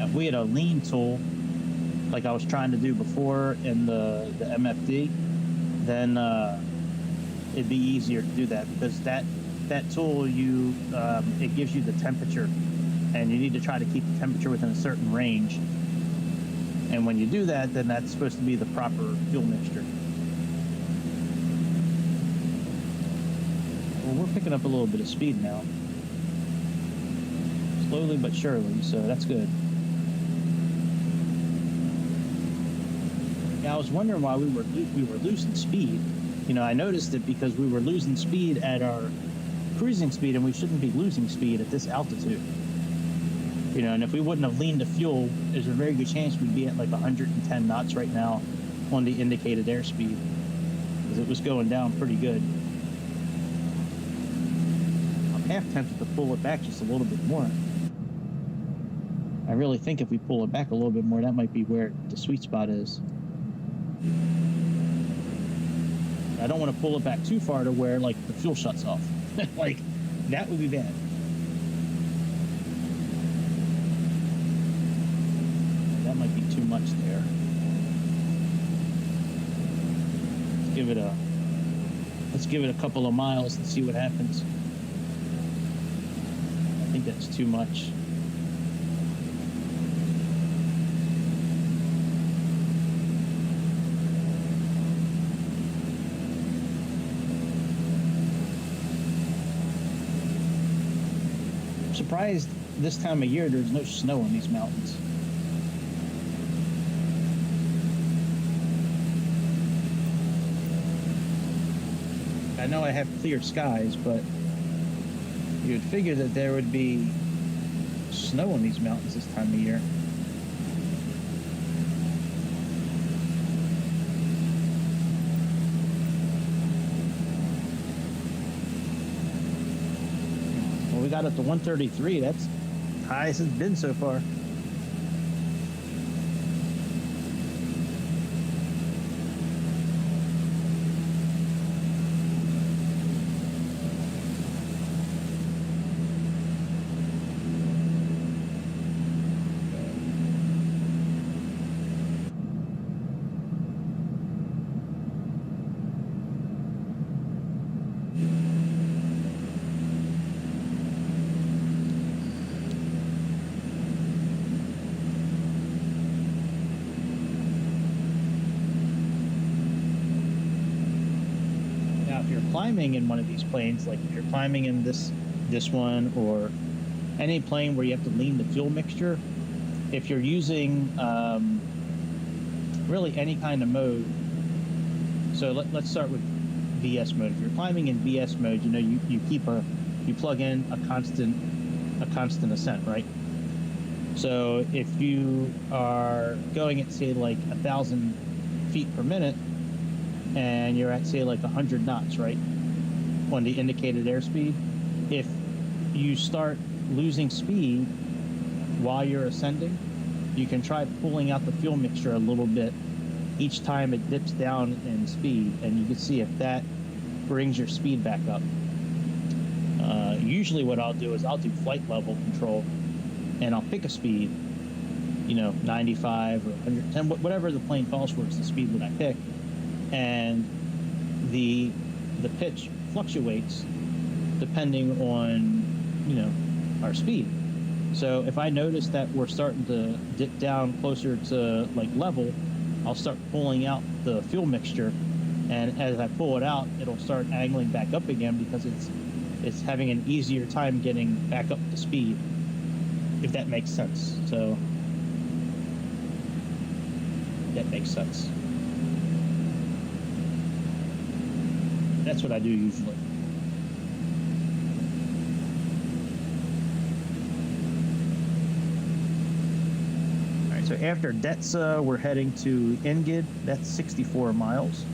If we had a lean tool like I was trying to do before in the MFD, then it'd be easier to do that, because that that tool, it gives you the temperature, and you need to try to keep the temperature within a certain range. And when you do that, then that's supposed to be the proper fuel mixture. Well, we're picking up a little bit of speed now, slowly but surely, so that's good. Yeah, I was wondering why we were losing speed. You know, I noticed it because we were losing speed at our cruising speed, and we shouldn't be losing speed at this altitude. You know, and if we wouldn't have leaned the fuel, there's a very good chance we'd be at like 110 knots right now on the indicated airspeed, because it was going down pretty good. I'm half tempted to pull it back just a little bit more. I really think if we pull it back a little bit more, that might be where the sweet spot is. I don't want to pull it back too far to where like the fuel shuts off. Like, that would be bad. That might be too much there. Let's give it a couple of miles and see what happens. I think that's too much. Surprised this time of year there's no snow on these mountains. I know I have clear skies, but you'd figure that there would be snow on these mountains this time of year. We got up to 133. That's the highest it's been so far. Climbing in one of these planes, like if you're climbing in this one, or any plane where you have to lean the fuel mixture, if you're using really any kind of mode, so let's start with VS mode. If you're climbing in VS mode, you know, you plug in a constant ascent, right? So if you are going at, say, like 1,000 feet per minute, and you're at, say, like 100 knots, right, on the indicated airspeed, if you start losing speed while you're ascending, you can try pulling out the fuel mixture a little bit each time it dips down in speed, and you can see if that brings your speed back up. Usually what I'll do is I'll do flight level control, and I'll pick a speed, you know, 95 or 110, whatever the plane calls for is the speed that I pick. And the pitch fluctuates depending on, you know, our speed. So if I notice that we're starting to dip down closer to like level, I'll start pulling out the fuel mixture, and as I pull it out, it'll start angling back up again because it's having an easier time getting back up to speed, if that makes sense. So that makes sense. That's what I do usually. All right, so after Detza, we're heading to Engid. That's 64 miles.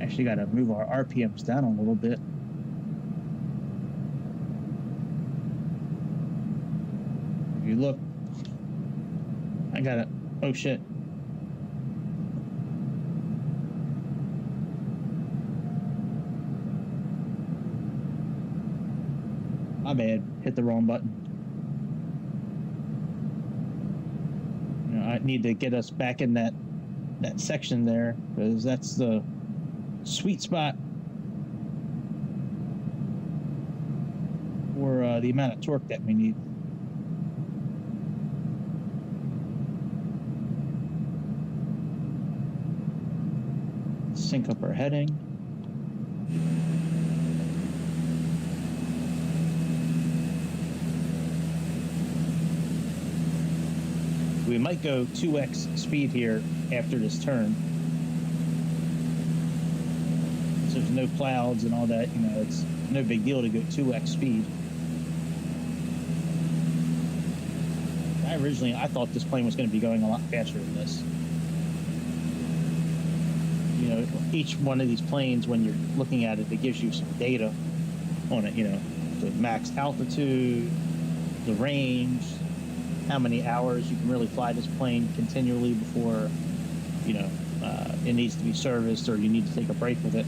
Actually got to move our RPMs down a little bit. If you look, I gotta, oh shit. My bad, hit the wrong button. You know, I need to get us back in that section there, because that's the sweet spot for the amount of torque that we need. Sync up our heading. We might go 2x speed here after this turn. So there's no clouds and all that, you know, it's no big deal to go 2x speed. I thought this plane was going to be going a lot faster than this. You know, each one of these planes, when you're looking at it, it gives you some data on it, you know, the max altitude, the range, how many hours you can really fly this plane continually before, you know, it needs to be serviced or you need to take a break with it.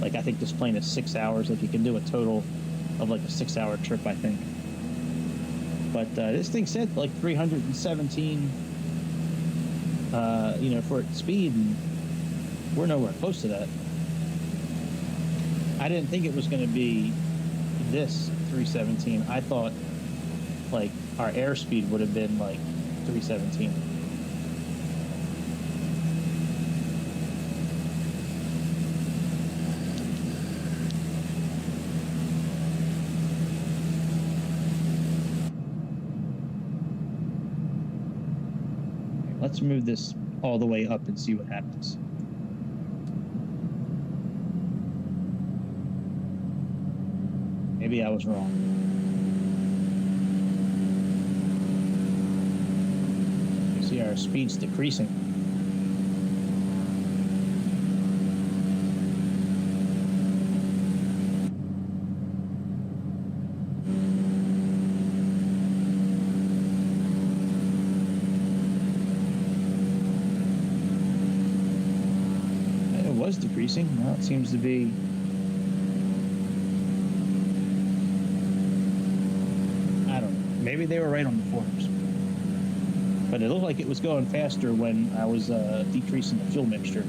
Like, I think this plane is 6 hours. Like, you can do a total of like a 6-hour trip, I think. But this thing said like 317, you know, for its speed, and we're nowhere close to that. I didn't think it was going to be this 317. I thought like our airspeed would have been like 317. Let's move this all the way up and see what happens. Maybe I was wrong. You see our speed's decreasing. It was decreasing. Now it seems to be. Maybe they were right on the forums, but it looked like it was going faster when I was decreasing the fuel mixture.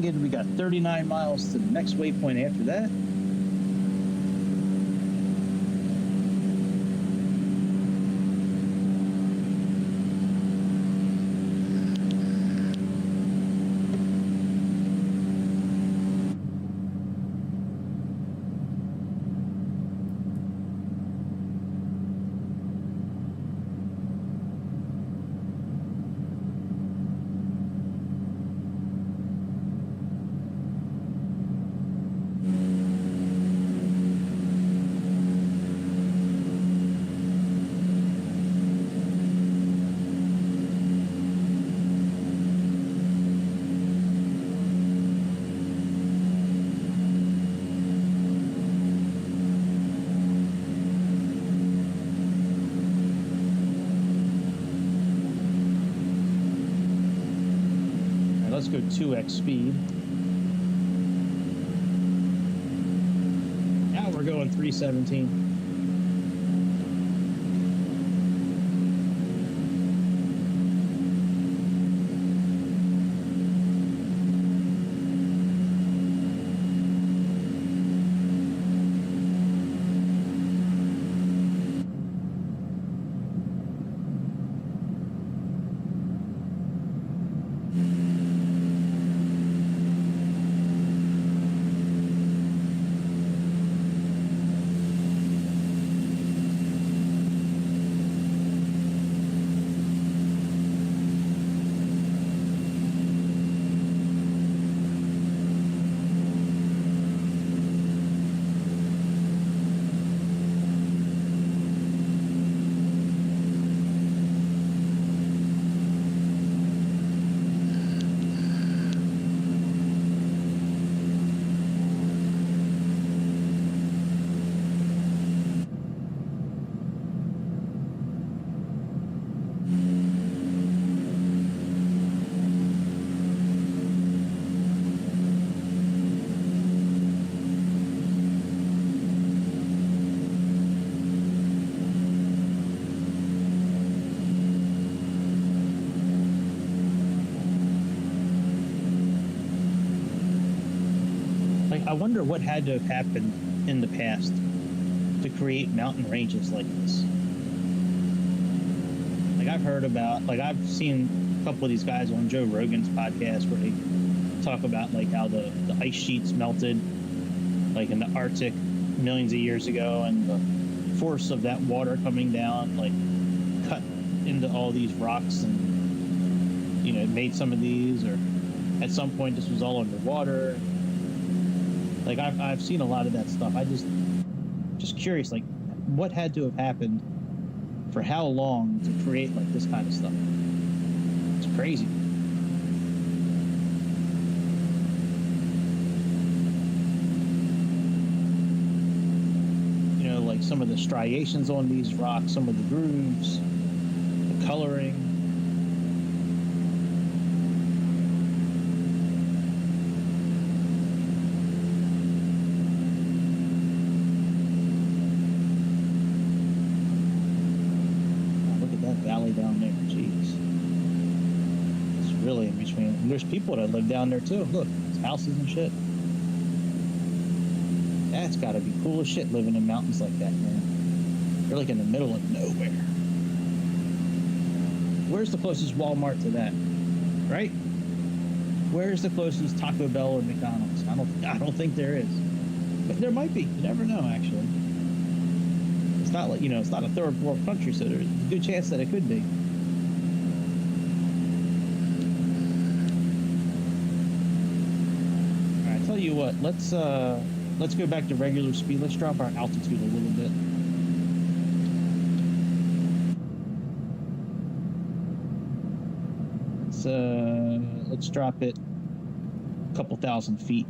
We got 39 miles to the next waypoint after that. Let's go 2x speed. Now we're going 317. I wonder what had to have happened in the past to create mountain ranges like this. Like I've heard about, like I've seen a couple of these guys on Joe Rogan's podcast where they talk about like how the ice sheets melted like in the Arctic millions of years ago, and the force of that water coming down like cut into all these rocks, and you know, it made some of these, or at some point this was all underwater. Like I've seen a lot of that stuff. I just curious, like what had to have happened for how long to create like this kind of stuff. It's crazy. You know, like some of the striations on these rocks, some of the grooves, the coloring. Valley down there, jeez. It's really in between. And there's people that live down there too. Look, it's houses and shit. That's gotta be cool as shit living in mountains like that, man. You're like in the middle of nowhere. Where's the closest Walmart to that? Right? Where's the closest Taco Bell or McDonald's? I don't think there is. But there might be. You never know, actually. It's not like, you know, it's not a third world country, so there's a good chance that it could be. All right, I tell you what, let's go back to regular speed. Let's drop our altitude a little bit. Let's drop it a couple thousand feet.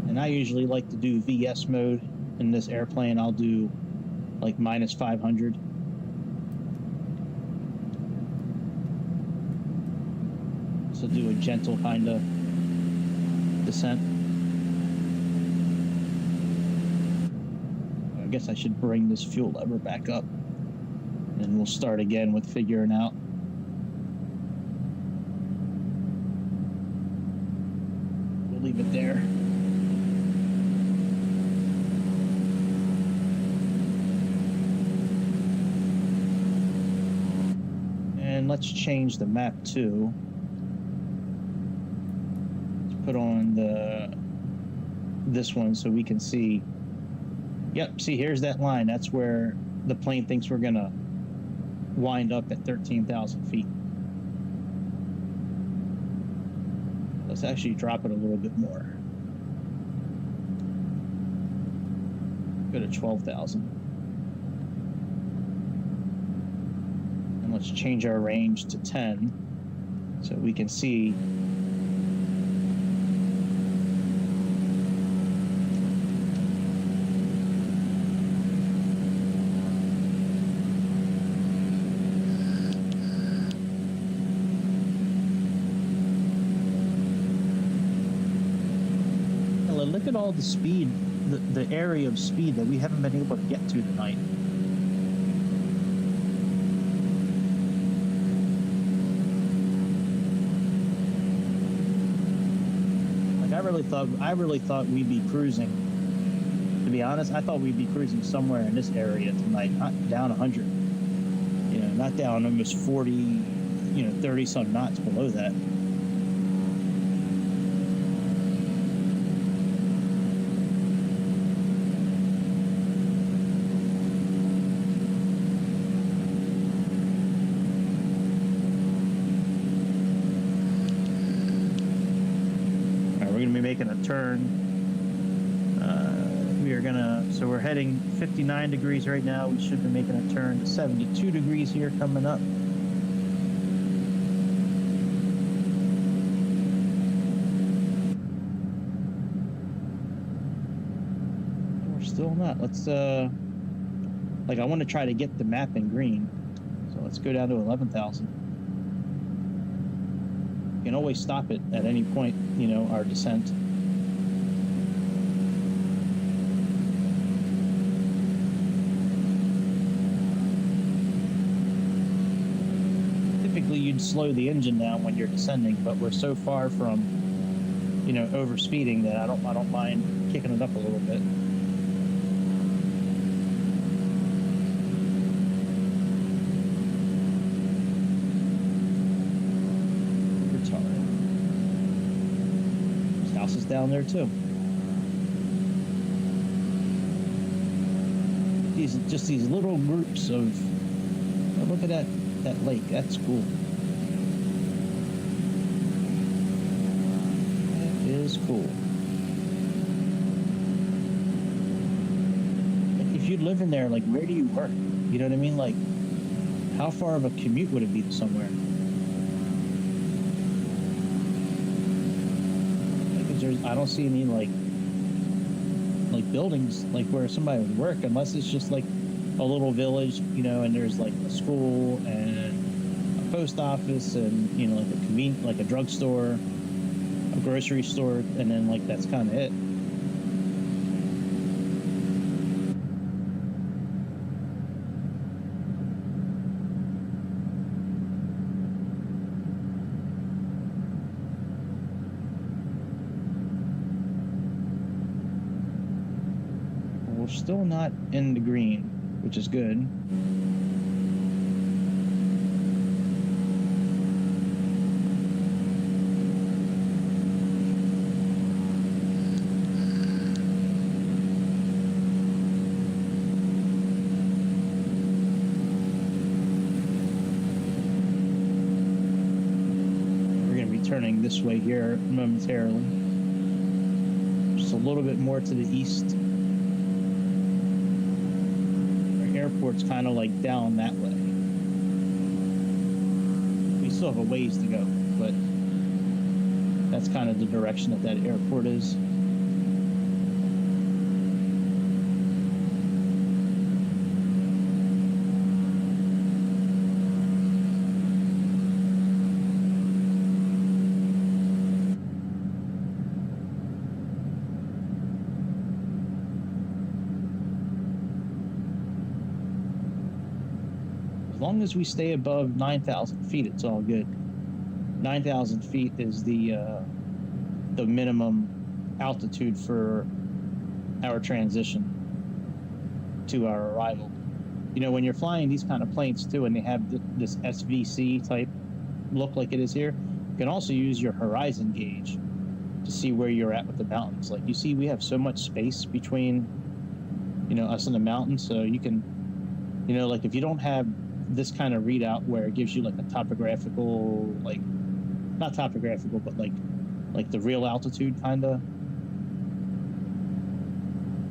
And I usually like to do VS mode in this airplane. I'll do like minus 500. So do a gentle kind of descent. I guess I should bring this fuel lever back up, and we'll start again with figuring out. We'll leave it there. And let's change the map too. Let's put on this one so we can see. Yep, see, here's that line. That's where the plane thinks we're gonna wind up at 13,000 feet. Let's actually drop it a little bit more. Go to 12,000. Let's change our range to 10 so we can see. Look at all the speed, the area of speed that we haven't been able to get to tonight. I really thought we'd be cruising. To be honest, I thought we'd be cruising somewhere in this area tonight, not down 100. You know, not down almost 40, you know, 30 some knots below that. Making a turn. So we're heading 59 degrees right now. We should be making a turn to 72 degrees here coming up. We're still not. Let's like I want to try to get the map in green. So let's go down to 11,000. You can always stop it at any point, you know, our descent. Typically, you'd slow the engine down when you're descending, but we're so far from, you know, over speeding that I don't mind kicking it up a little bit. There's houses down there too. Just these little groups of, oh, look at that lake. That's cool. That is cool. If you live in there, like, where do you work? You know what I mean? Like, how far of a commute would it be to somewhere? Like, I don't see any like buildings like where somebody would work, unless it's just like a little village, you know, and there's like a school and a post office and, you know, like a drugstore, a grocery store, and then like that's kind of it. We're still not in the green, which is good. We're going to be turning this way here momentarily. Just a little bit more to the east. Airport's kind of like down that way. We still have a ways to go, but that's kind of the direction that airport is. As long as we stay above 9,000 feet, it's all good. 9,000 feet is the minimum altitude for our transition to our arrival. You know, when you're flying these kind of planes too, and they have this SVC type look like it is here, you can also use your horizon gauge to see where you're at with the mountains. Like, you see, we have so much space between, you know, us and the mountains, so you can, you know, like if you don't have this kind of readout where it gives you like a topographical, like, not topographical, but like the real altitude kind of,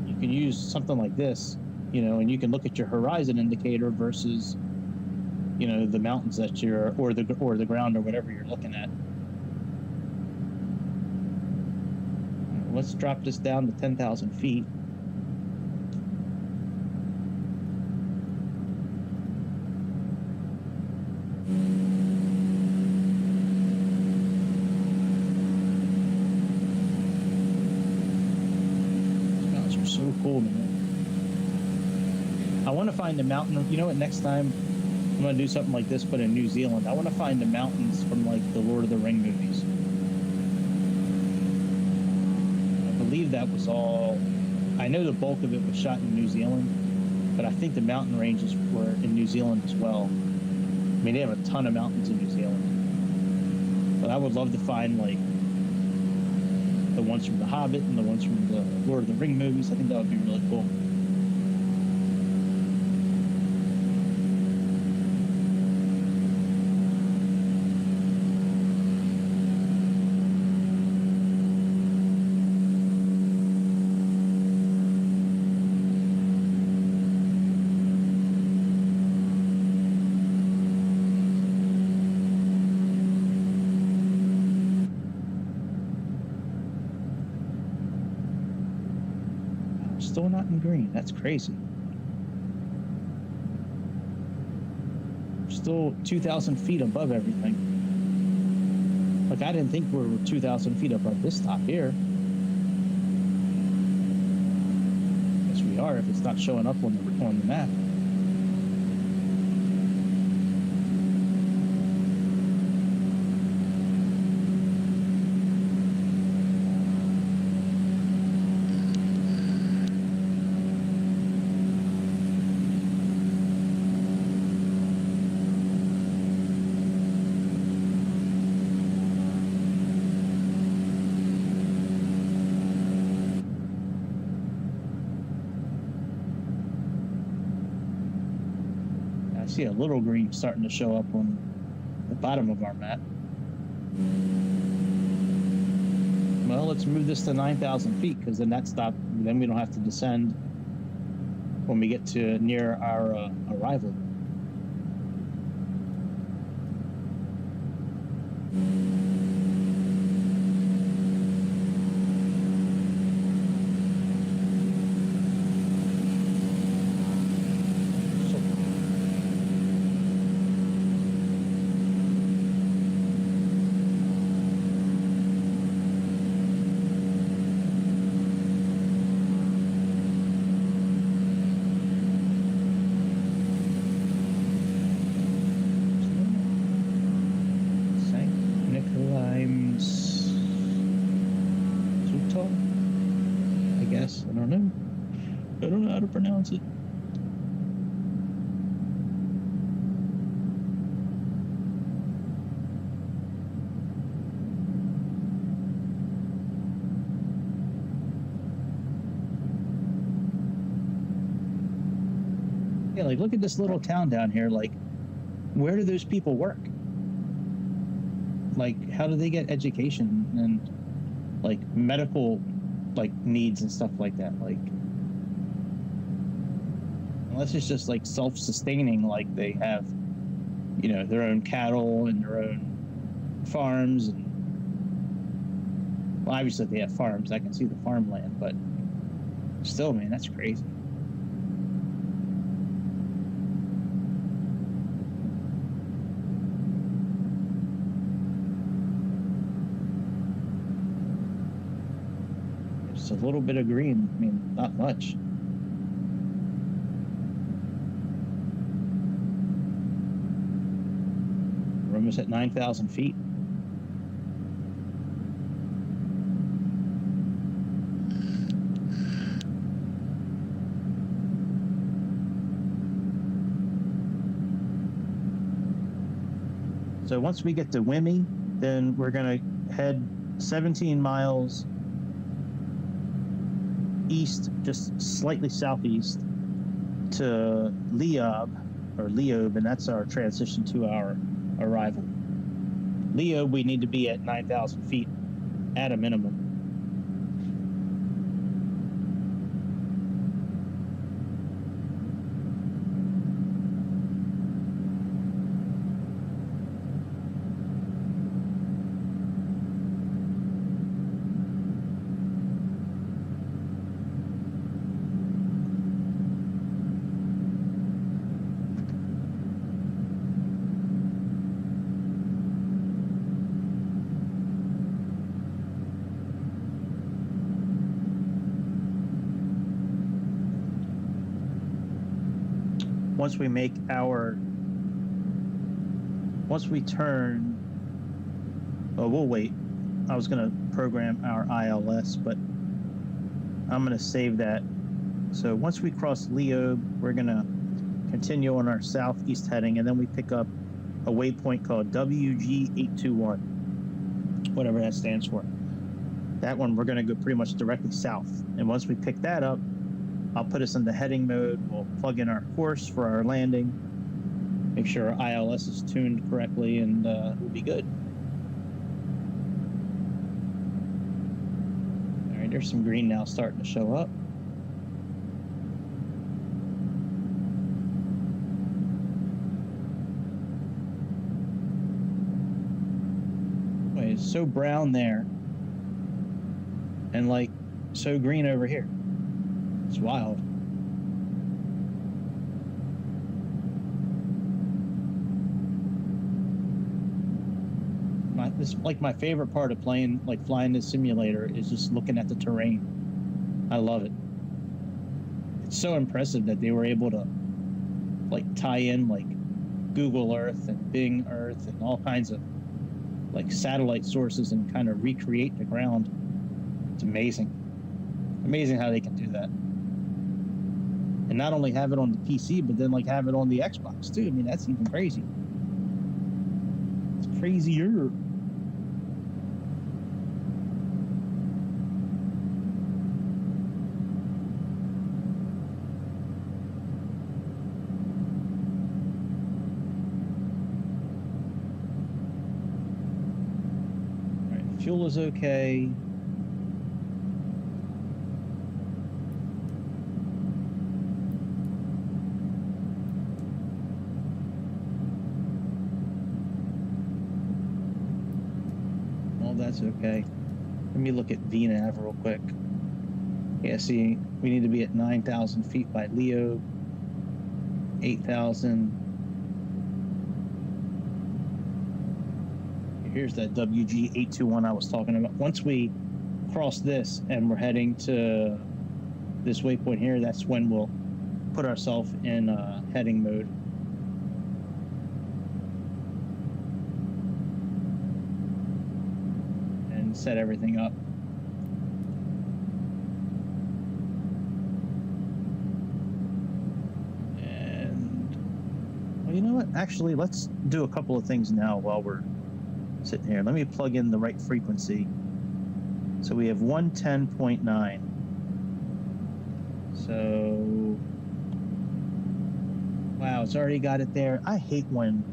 you can use something like this, you know, and you can look at your horizon indicator versus, you know, the mountains that you're, or the ground or whatever you're looking at. Let's drop this down to 10,000 feet. So cool, man. I want to find the mountain. You know what? Next time I'm going to do something like this, but in New Zealand. I want to find the mountains from like the Lord of the Ring movies. I believe that was all. I know the bulk of it was shot in New Zealand, but I think the mountain ranges were in New Zealand as well. I mean, they have a ton of mountains in New Zealand. But I would love to find like the ones from The Hobbit and the ones from the Lord of the Ring movies. I think that would be really cool. Still not in green. That's crazy. We're still 2,000 feet above everything. Like, I didn't think we were 2,000 feet above this top here. Guess we are if it's not showing up on the map. See a little green starting to show up on the bottom of our map. Well, let's move this to 9,000 feet, because then then we don't have to descend when we get to near our arrival. I don't know how to pronounce it. Yeah, like look at this little town down here. Like, where do those people work? Like, how do they get education and like medical like needs and stuff like that? Like, unless it's just like self-sustaining, like they have, you know, their own cattle and their own farms, and well, obviously they have farms. I can see the farmland, but still, man, that's crazy. Just a little bit of green. I mean, not much. We're almost at 9,000 feet. So once we get to Wimmy, then we're going to head 17 miles east, just slightly southeast, to Leob, and that's our transition to our arrival. Leob, we need to be at 9,000 feet at a minimum. Once we turn, oh, we'll wait. I was going to program our ILS, but I'm going to save that. So once we cross Leob, we're going to continue on our southeast heading, and then we pick up a waypoint called WG821, whatever that stands for. That one, we're going to go pretty much directly south. And once we pick that up, I'll put us into heading mode. We'll plug in our course for our landing, make sure our ILS is tuned correctly, and we'll be good. All right, there's some green now starting to show up. Wait, it's so brown there, and like so green over here. It's wild. My favorite part of flying this simulator is just looking at the terrain. I love it. It's so impressive that they were able to like tie in like Google Earth and Bing Earth and all kinds of like satellite sources and kind of recreate the ground. It's amazing. Amazing how they can do that. And not only have it on the PC, but then like have it on the Xbox too. I mean, that's even crazy. It's crazier. Fuel is okay. All that's okay. Let me look at VNAV real quick. Yeah, see, we need to be at 9,000 feet by Leo. 8,000. Here's that WG821 I was talking about. Once we cross this and we're heading to this waypoint here, that's when we'll put ourselves in heading mode. And set everything up. And, well, you know what? Actually, let's do a couple of things now while we're sitting here. Let me plug in the right frequency. So we have 110.9. So, wow, it's already got it there. I hate when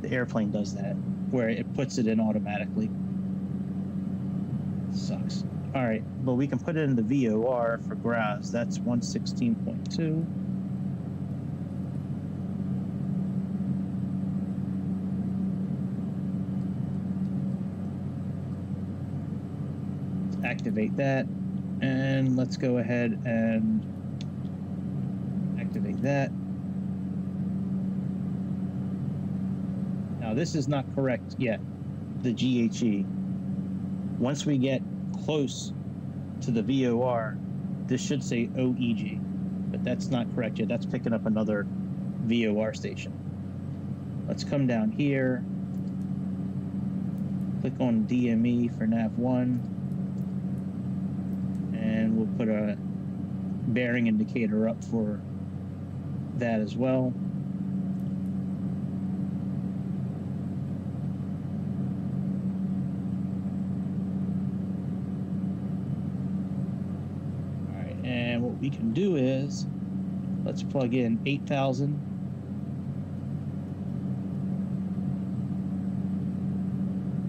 the airplane does that, where it puts it in automatically. Sucks. All right, but we can put it in the VOR for Graz. That's 116.2. Activate that, and let's go ahead and activate that. Now this is not correct yet, the GHE. Once we get close to the VOR, this should say OEG, but that's not correct yet. That's picking up another VOR station. Let's come down here, click on DME for nav1. And we'll put a bearing indicator up for that as well. All right, and what we can do is, let's plug in 8,000.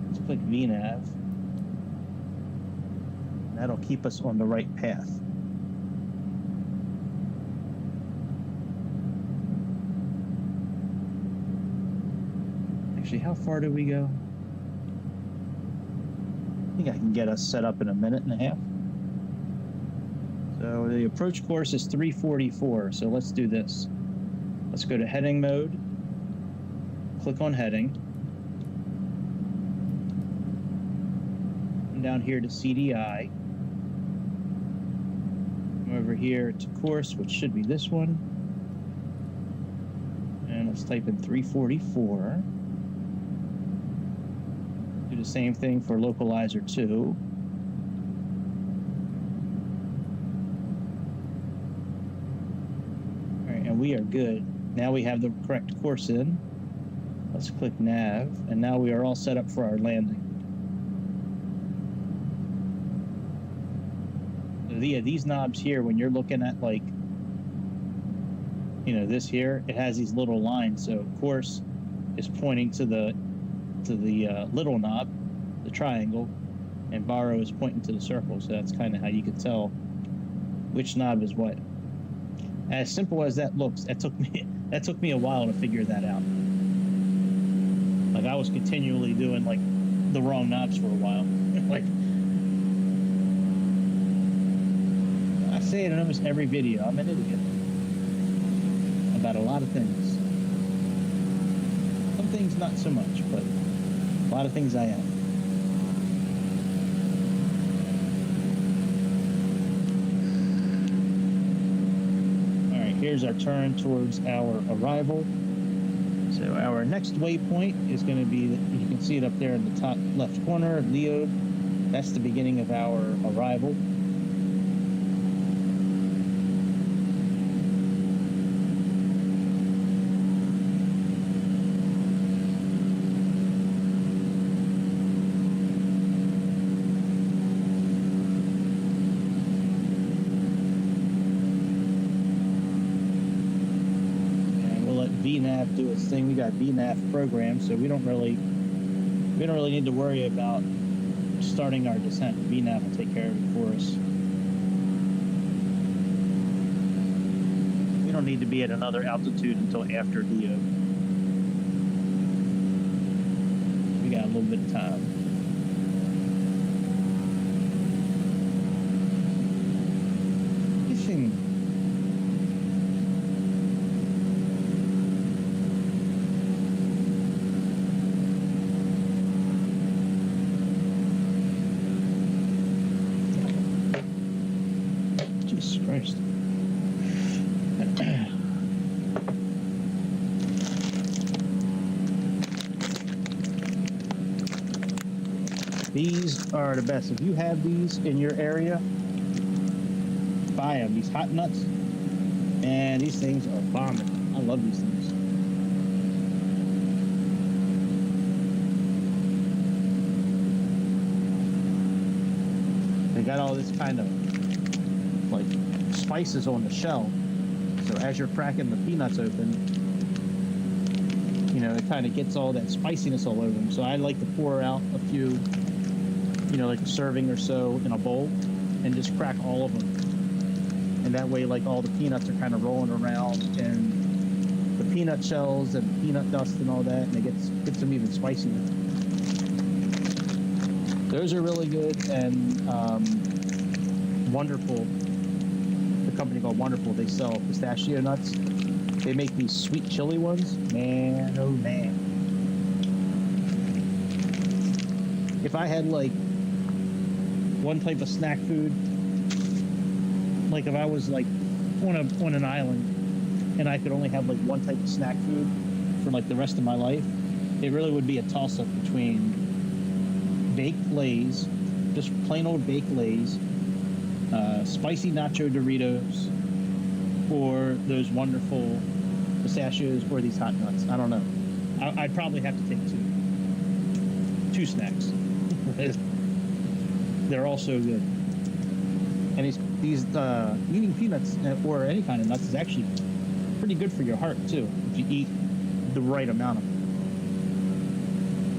Let's click VNAV. That'll keep us on the right path. Actually, how far do we go? I think I can get us set up in a minute and a half. So the approach course is 344, so let's do this. Let's go to heading mode, click on heading, come down here to CDI, over here to course, which should be this one, and let's type in 344. Do the same thing for localizer 2. All right, and we are good. Now we have the correct course in. Let's click nav, and now we are all set up for our landing. Yeah, these knobs here, when you're looking at, like, you know, this here, it has these little lines. So course is pointing to the little knob, the triangle, and baro is pointing to the circle. So that's kind of how you can tell which knob is what. As simple as that looks, that took me a while to figure that out. Like, I was continually doing, like, the wrong knobs for a while. Like, I say it in almost every video. I'm an idiot about a lot of things. Some things not so much, but a lot of things I am. All right, here's our turn towards our arrival. So our next waypoint is going to be, you can see it up there in the top left corner, Leo. That's the beginning of our arrival. VNAV do its thing. We got VNAV programmed, so we don't really need to worry about starting our descent. VNAV will take care of it for us. We don't need to be at another altitude until after DO. We got a little bit of time. Fishing. Jesus Christ. These are the best. If you have these in your area, buy them. These hot nuts, and these things are bombing. I love these things. They got all this kind of like spices on the shell, so as you're cracking the peanuts open, you know, it kind of gets all that spiciness all over them. So I like to pour out a few, you know, like a serving or so in a bowl, and just crack all of them. And that way, like, all the peanuts are kind of rolling around, and the peanut shells and peanut dust and all that, and it gets them even spicier. Those are really good. And Wonderful, the company called Wonderful, they sell pistachio nuts. They make these sweet chili ones. Man, oh man. If I had like one type of snack food, like if I was like on an island and I could only have like one type of snack food for like the rest of my life, it really would be a toss-up between baked Lay's, just plain old baked Lay's, spicy nacho Doritos, or those wonderful pistachios, or these hot nuts. I don't know. I'd probably have to take two snacks. They're all so good. And these eating peanuts or any kind of nuts is actually pretty good for your heart too, if you eat the right amount of them.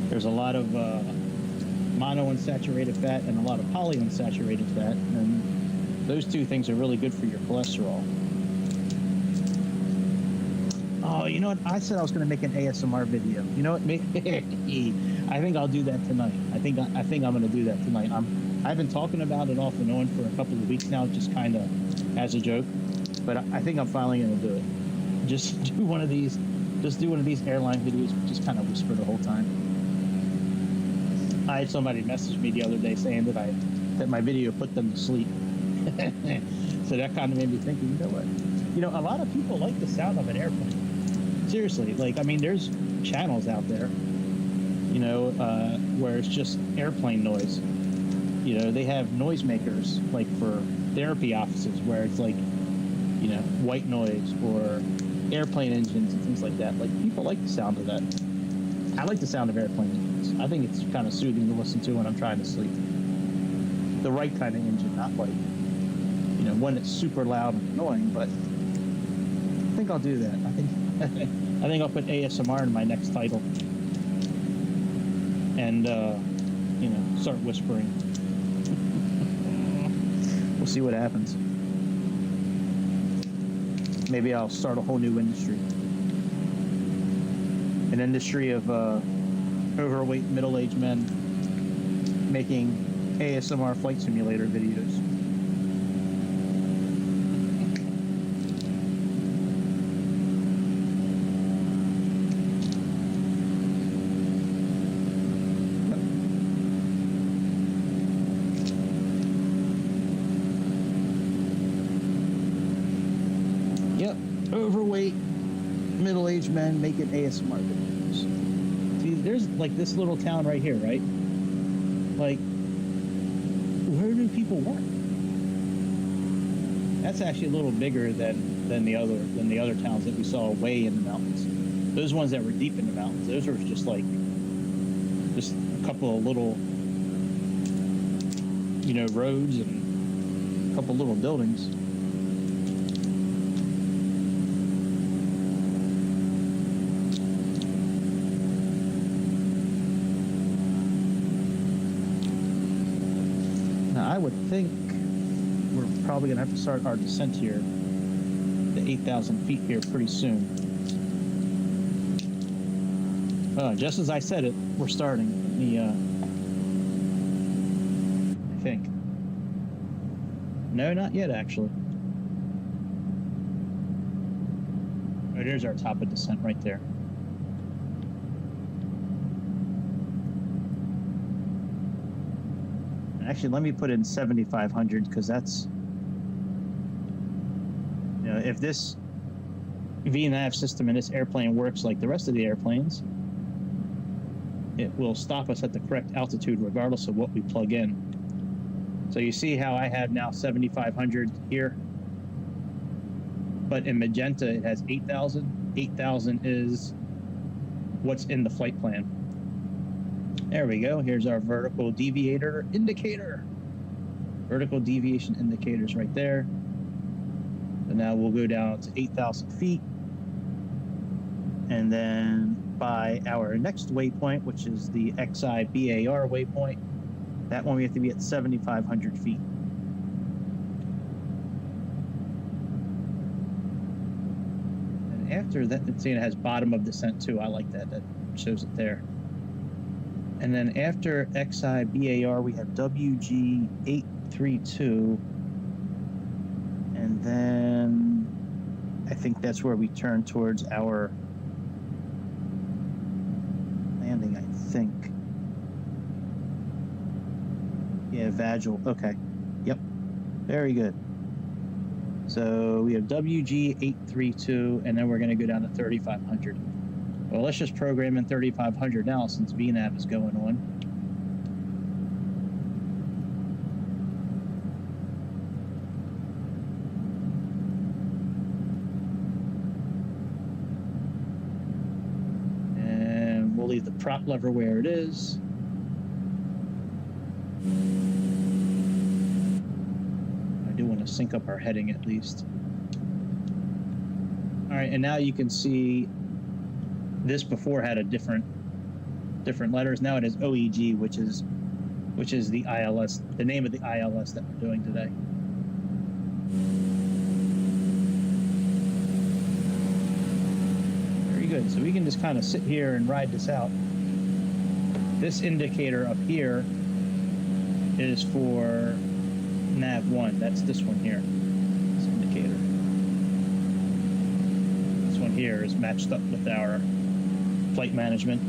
There's a lot of monounsaturated fat and a lot of polyunsaturated fat, and those two things are really good for your cholesterol. Oh, you know what? I said I was going to make an ASMR video. You know what? I think I'll do that tonight. I think I'm going to do that tonight. I've been talking about it off and on for a couple of weeks now, just kind of as a joke. But I think I'm finally going to do it. Just do one of these airline videos, just kind of whisper the whole time. I had somebody message me the other day saying that my video put them to sleep. So that kind of made me think, you know what? You know, a lot of people like the sound of an airplane. Seriously, like, I mean, there's channels out there, you know, where it's just airplane noise. You know, they have noisemakers, like for therapy offices, where it's like, you know, white noise or airplane engines and things like that. Like, people like the sound of that. I like the sound of airplane engines. I think it's kind of soothing to listen to when I'm trying to sleep. The right kind of engine, not like, you know, one that's super loud and annoying, but I think I'll do that. I think I'll put ASMR in my next title, and you know, start whispering. We'll see what happens. Maybe I'll start a whole new industry, an industry of overweight middle-aged men making ASMR flight simulator videos. Overweight, middle-aged men making ASMR videos. See, there's like this little town right here, right? Like, where do people work? That's actually a little bigger than the other towns that we saw way in the mountains. Those ones that were deep in the mountains, those were just a couple of little, you know, roads and a couple little buildings. I would think we're probably going to have to start our descent here, the 8,000 feet here pretty soon. Just as I said it, we're starting. Let me, I think. No, not yet, actually. Oh, there's our top of descent right there. Actually, let me put in 7,500 because that's, you know, if this VNAV system in this airplane works like the rest of the airplanes, it will stop us at the correct altitude regardless of what we plug in. So you see how I have now 7,500 here, but in magenta it has 8,000. 8,000 is what's in the flight plan. There we go. Here's our vertical deviator indicator. Vertical deviation indicators right there. So now we'll go down to 8,000 feet. And then by our next waypoint, which is the XI-BAR waypoint, that one we have to be at 7,500 feet. And after that, see, it has bottom of descent too. I like that. That shows it there. And then after XI-BAR, we have WG-832. And then I think that's where we turn towards our landing, I think. Yeah, Vagil. Okay. Yep. Very good. So we have WG-832, and then we're going to go down to 3,500. Well, let's just program in 3,500 now since VNAV is going on. And we'll leave the prop lever where it is. I do want to sync up our heading at least. All right, and now you can see this before had a different letters. Now it is OEG, which is the ILS, the name of the ILS that we're doing today. Very good. So we can just kind of sit here and ride this out. This indicator up here is for nav 1. That's this one here. This indicator. This one here is matched up with our flight management.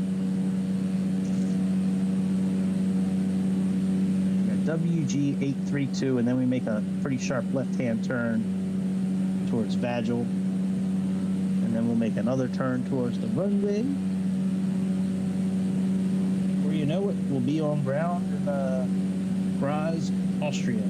We got WG-832, and then we make a pretty sharp left-hand turn towards Vagil, and then we'll make another turn towards the runway. Before you know it, we'll be on ground in Graz, Austria.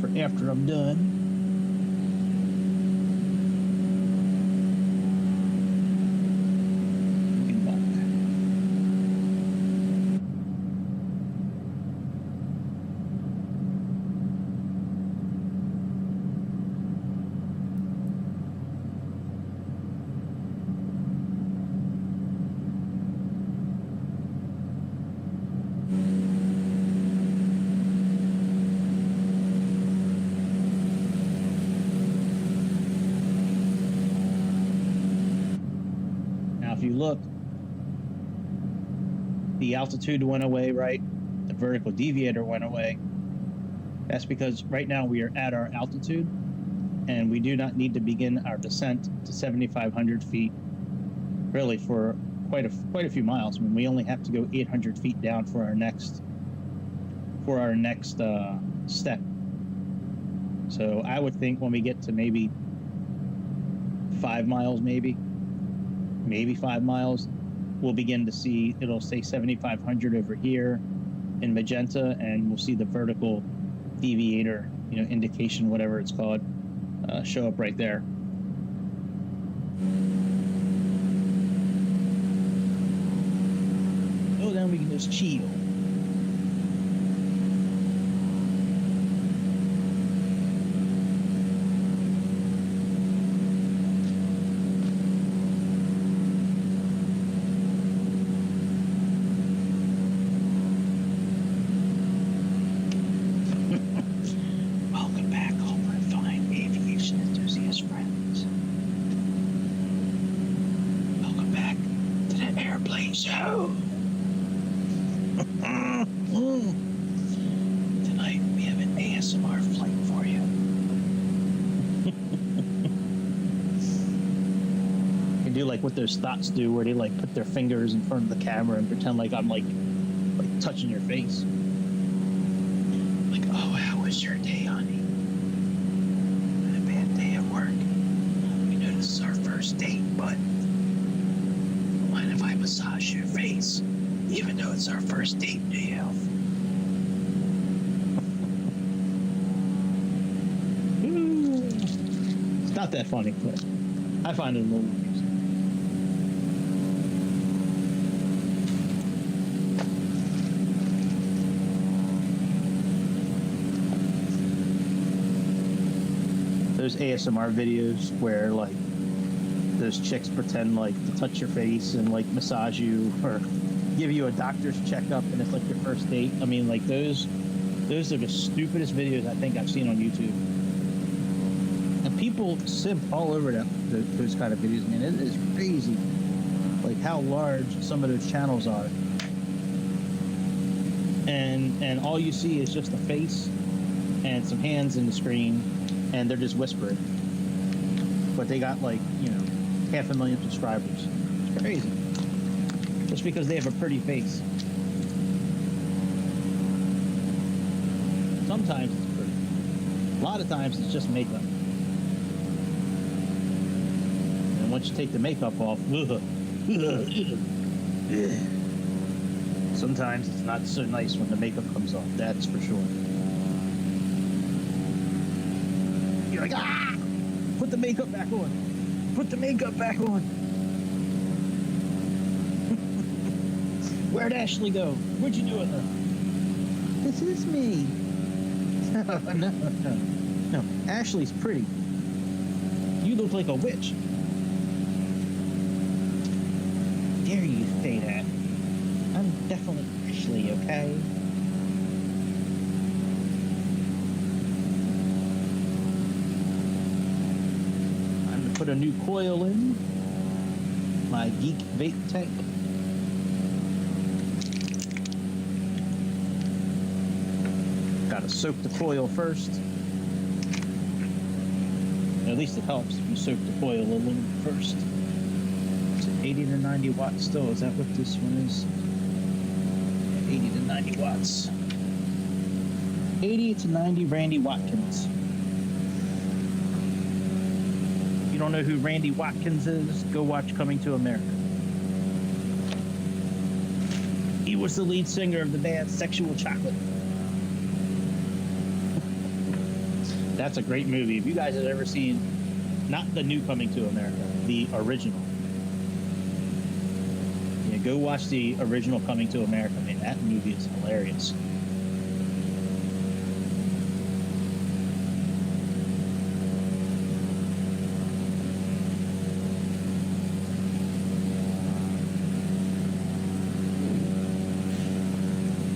For after I'm done. If you look, the altitude went away, right? The vertical deviator went away. That's because right now we are at our altitude, and we do not need to begin our descent to 7,500 feet, really, for quite a few miles. I mean, we only have to go 800 feet down for our next step. So I would think when we get to maybe 5 miles, maybe 5 miles, we'll begin to see, it'll say 7,500 over here in magenta, and we'll see the vertical deviator, indication, whatever it's called, show up right there. Oh, then we can just chill. Tonight we have an ASMR flight for you. You do like what those thoughts do, where they like put their fingers in front of the camera and pretend like I'm like touching your face. Like, oh, how was your day, honey? A bad day at work. We know this is our first date, but mind if I massage your face? Even though it's our first date, do you? It's not that funny, but I find it a little amusing. Those ASMR videos where like those chicks pretend like to touch your face and like massage you or give you a doctor's checkup, and it's like your first date. I mean, like those are the stupidest videos I think I've seen on YouTube. And people simp all over those kind of videos, man. It is crazy, like how large some of those channels are. And all you see is just a face and some hands in the screen, and they're just whispering. But they got like 500,000 subscribers. It's crazy. Just because they have a pretty face. Sometimes it's pretty. A lot of times it's just makeup. And once you take the makeup off, sometimes it's not so nice when the makeup comes off. That's for sure. You're like, ah! Put the makeup back on. Put the makeup back on. Where'd Ashley go? What'd you do with her? This is me. No. Ashley's pretty. You look like a witch. Dare you say that? I'm definitely Ashley, okay? I'm gonna put a new coil in my Geek vape tank. Gotta soak the coil first. At least it helps if you soak the coil a little first. Is it 80 to 90 watts still? Is that what this one is? 80 to 90 watts. 80 to 90 Randy Watkins. If you don't know who Randy Watkins is, go watch Coming to America. He was the lead singer of the band Sexual Chocolate. That's a great movie. If you guys have ever seen, not the new Coming to America, the original. Yeah, go watch the original Coming to America. Man, that movie is hilarious.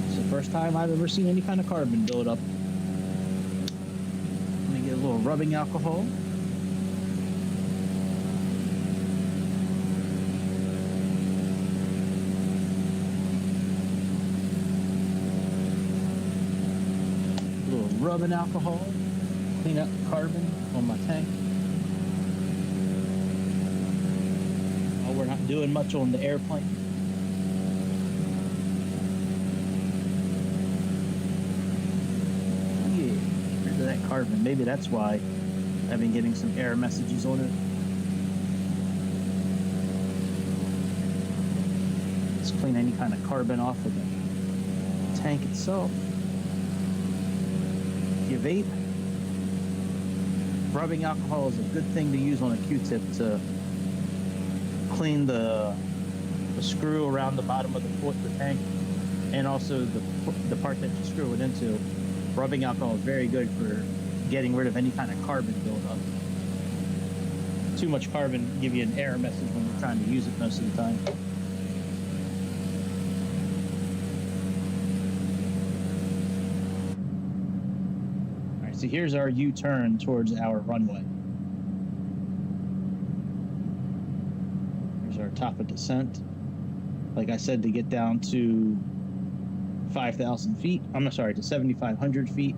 It's the first time I've ever seen any kind of carbon build up. A little rubbing alcohol. A little rubbing alcohol. Clean up the carbon on my tank. Oh, we're not doing much on the airplane. That carbon. Maybe that's why I've been getting some error messages on it. clean any kind of carbon off of the tank itself. If you vape, rubbing alcohol is a good thing to use on a Q-tip to clean the screw around the bottom of the tank, and also the part that you screw it into. Rubbing alcohol is very good for getting rid of any kind of carbon buildup. Too much carbon give you an error message when you're trying to use it most of the time. All right, so here's our U-turn towards our runway. Here's our top of descent. Like I said, to get down to 5,000 feet. I'm sorry, to 7,500 feet.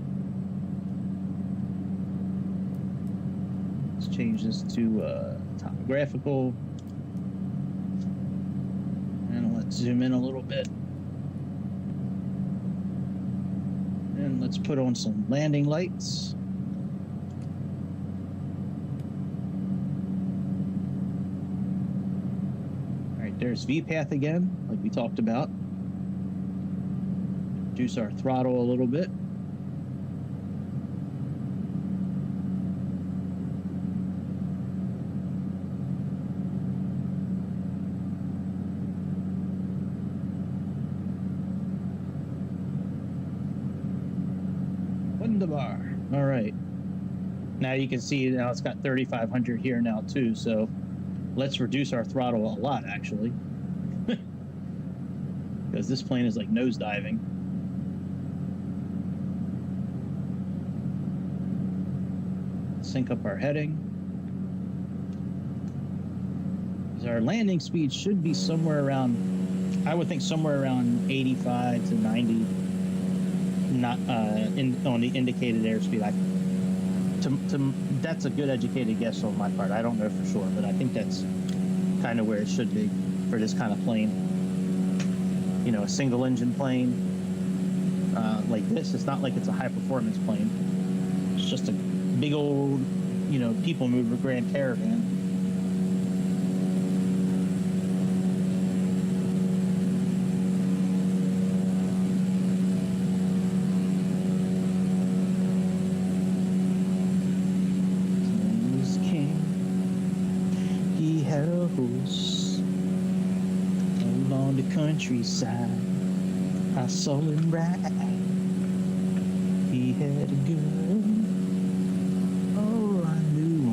Let's change this to topographical. And let's zoom in a little bit. And let's put on some landing lights. All right, there's V-path again, like we talked about. Reduce our throttle a little bit. Wunderbar. All right. Now you can see now it's got 3,500 here now too. So let's reduce our throttle a lot actually, because this plane is like nosediving. Sync up our heading. Our landing speed should be somewhere around, I would think somewhere around 85 to 90, not on the indicated airspeed. That's a good educated guess on my part. I don't know for sure, but I think that's kind of where it should be for this kind of plane. You know, a single engine plane like this, it's not like it's a high performance plane. It's just a big old, you know, people mover Grand Caravan. His king, he had a horse along the countryside. I saw him ride. He had a gun.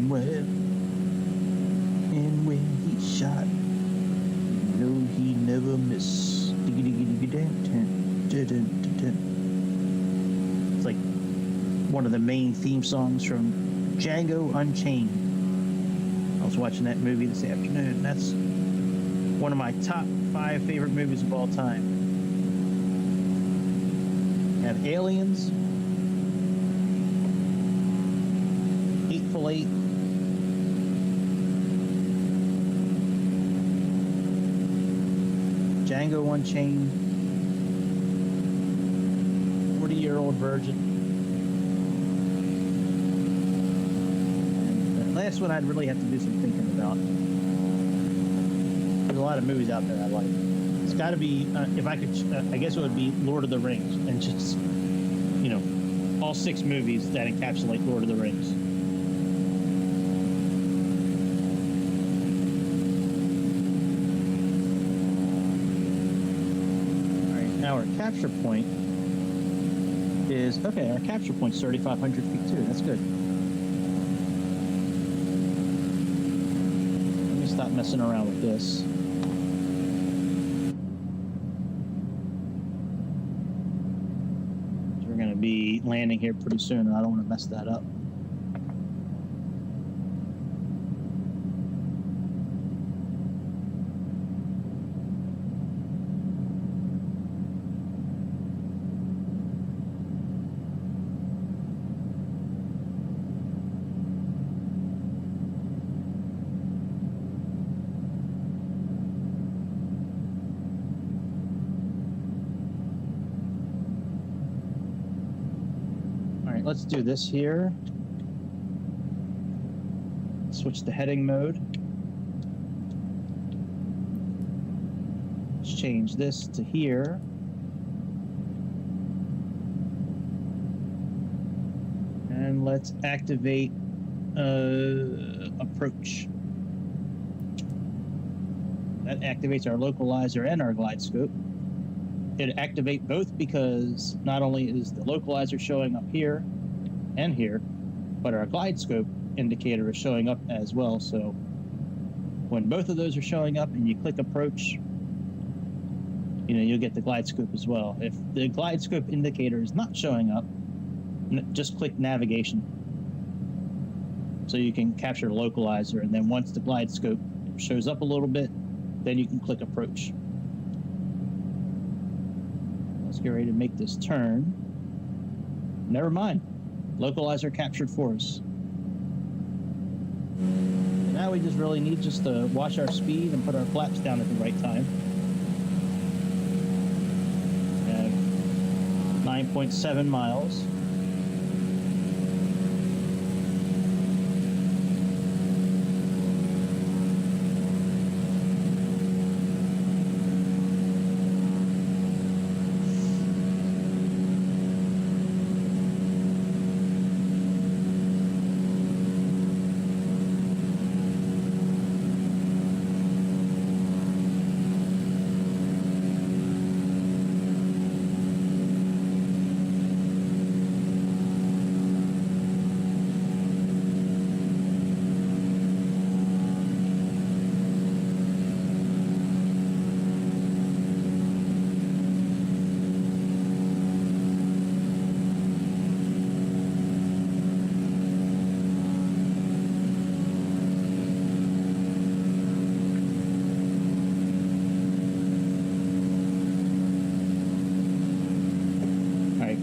Well, and when he shot, you know he never missed. It's like one of the main theme songs from Django Unchained. I was watching that movie this afternoon. That's one of my top 5 favorite movies of all time. You have Aliens, Hateful Eight, Django Unchained, 40-Year-Old Virgin. And the last one I'd really have to do some thinking about. There's a lot of movies out there I like. It's got to be, if I could, I guess it would be Lord of the Rings, and just, you know, all 6 movies that encapsulate Lord of the Rings. Our capture point is, okay, our capture point's 3,500 feet too. That's good. Let me stop messing around with this. So we're going to be landing here pretty soon, and I don't want to mess that up. Let's do this here. Switch to heading mode. Let's change this to here. And let's activate approach. That activates our localizer and our glide scope. It activate both because not only is the localizer showing up here and here, but our glide scope indicator is showing up as well. So when both of those are showing up and you click approach, you'll get the glide scope as well. If the glide scope indicator is not showing up, just click navigation. So you can capture the localizer, and then once the glide scope shows up a little bit, then you can click approach. Let's get ready to make this turn. Never mind. Localizer captured for us. Now we just really need to watch our speed and put our flaps down at the right time. 9.7 miles.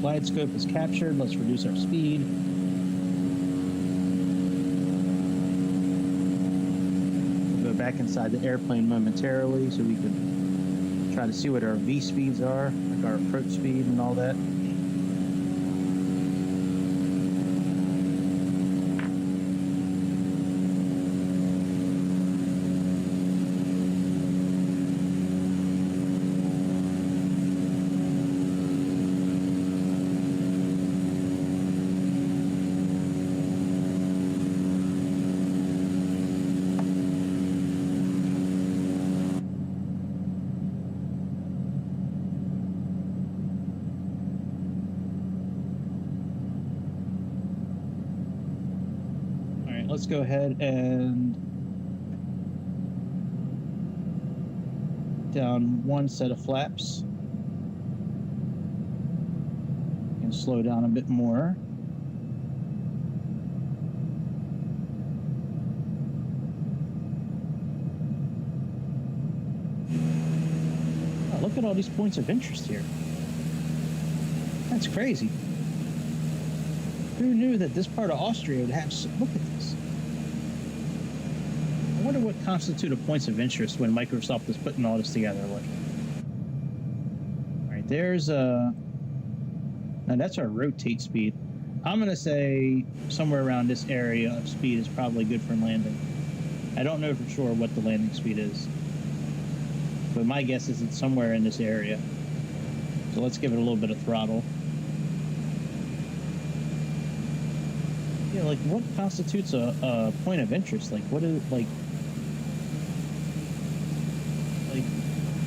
Glide scope is captured. Let's reduce our speed. We'll go back inside the airplane momentarily so we can try to see what our V speeds are, like our approach speed and all that. Let's go ahead and down one set of flaps and slow down a bit more. Oh, look at all these points of interest here. That's crazy. Who knew that this part of Austria would have some? Look at this. I wonder what constituted points of interest when Microsoft was putting all this together. All right, there's now that's our rotate speed. I'm going to say somewhere around this area of speed is probably good for landing. I don't know for sure what the landing speed is, but my guess is it's somewhere in this area. So let's give it a little bit of throttle. Yeah, like what constitutes a point of interest? Like what is like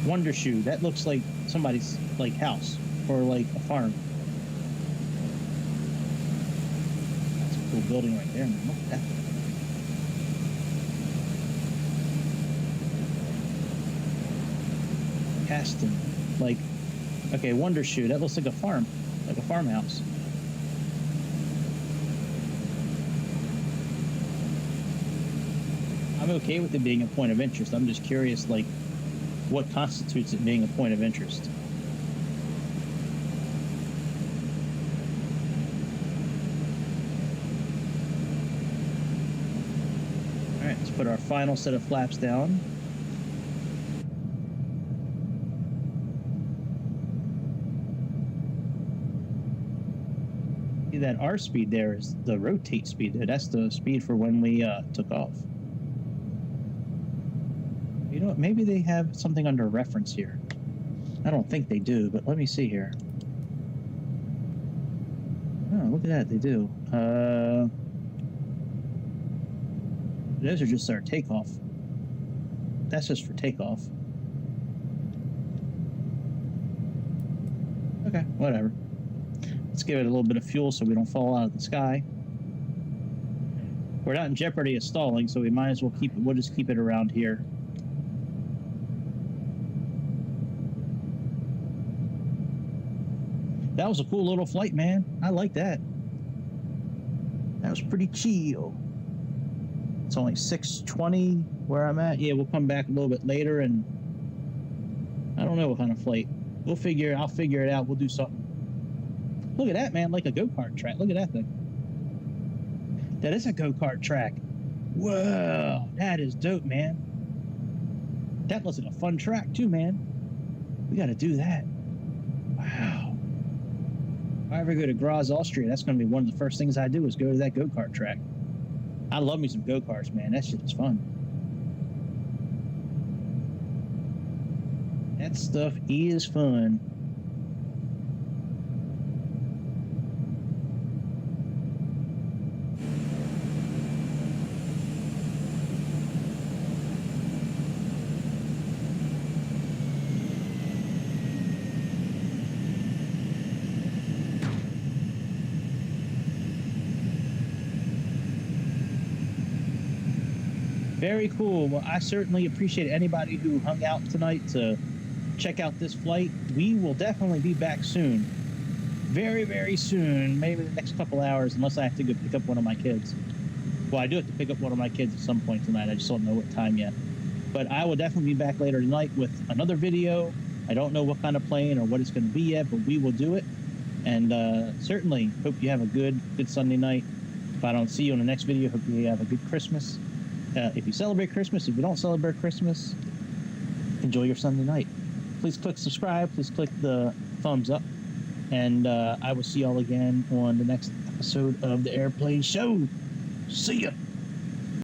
Wondershoe? That looks like somebody's like house or like a farm. That's a cool building right there, man. Look at that. Caston, like okay, Wondershoe. That looks like a farm, like a farmhouse. I'm okay with it being a point of interest. I'm just curious, like, what constitutes it being a point of interest? All right, let's put our final set of flaps down. See that R speed there is the rotate speed there. That's the speed for when we took off. You know what? Maybe they have something under reference here. I don't think they do, but let me see here. Oh, look at that, they do. Those are just our takeoff. That's just for takeoff. Okay, whatever. Let's give it a little bit of fuel so we don't fall out of the sky. We're not in jeopardy of stalling, so we might as well keep it. We'll just keep it around here. That was a cool little flight, man. I like that. That was pretty chill. It's only 6:20 where I'm at. Yeah, we'll come back a little bit later, and I don't know what kind of flight. I'll figure it out. We'll do something. Look at that, man, like a go-kart track. Look at that thing. That is a go-kart track. Whoa, that is dope, man. That looks like a fun track too, man. We got to do that. Wow. If I ever go to Graz, Austria, that's going to be one of the first things I do is go to that go-kart track. I love me some go-karts, man. That shit is fun. That stuff is fun. Very cool. Well, I certainly appreciate anybody who hung out tonight to check out this flight. We will definitely be back soon. Very, very soon. Maybe the next couple hours, unless I have to go pick up one of my kids. Well, I do have to pick up one of my kids at some point tonight. I just don't know what time yet. But I will definitely be back later tonight with another video. I don't know what kind of plane or what it's going to be yet, but we will do it. And certainly hope you have a good Sunday night. If I don't see you in the next video, hope you have a good Christmas. If you celebrate Christmas, if you don't celebrate Christmas, enjoy your Sunday night. Please click subscribe. Please click the thumbs up. And I will see y'all again on the next episode of The Airplane Show. See ya.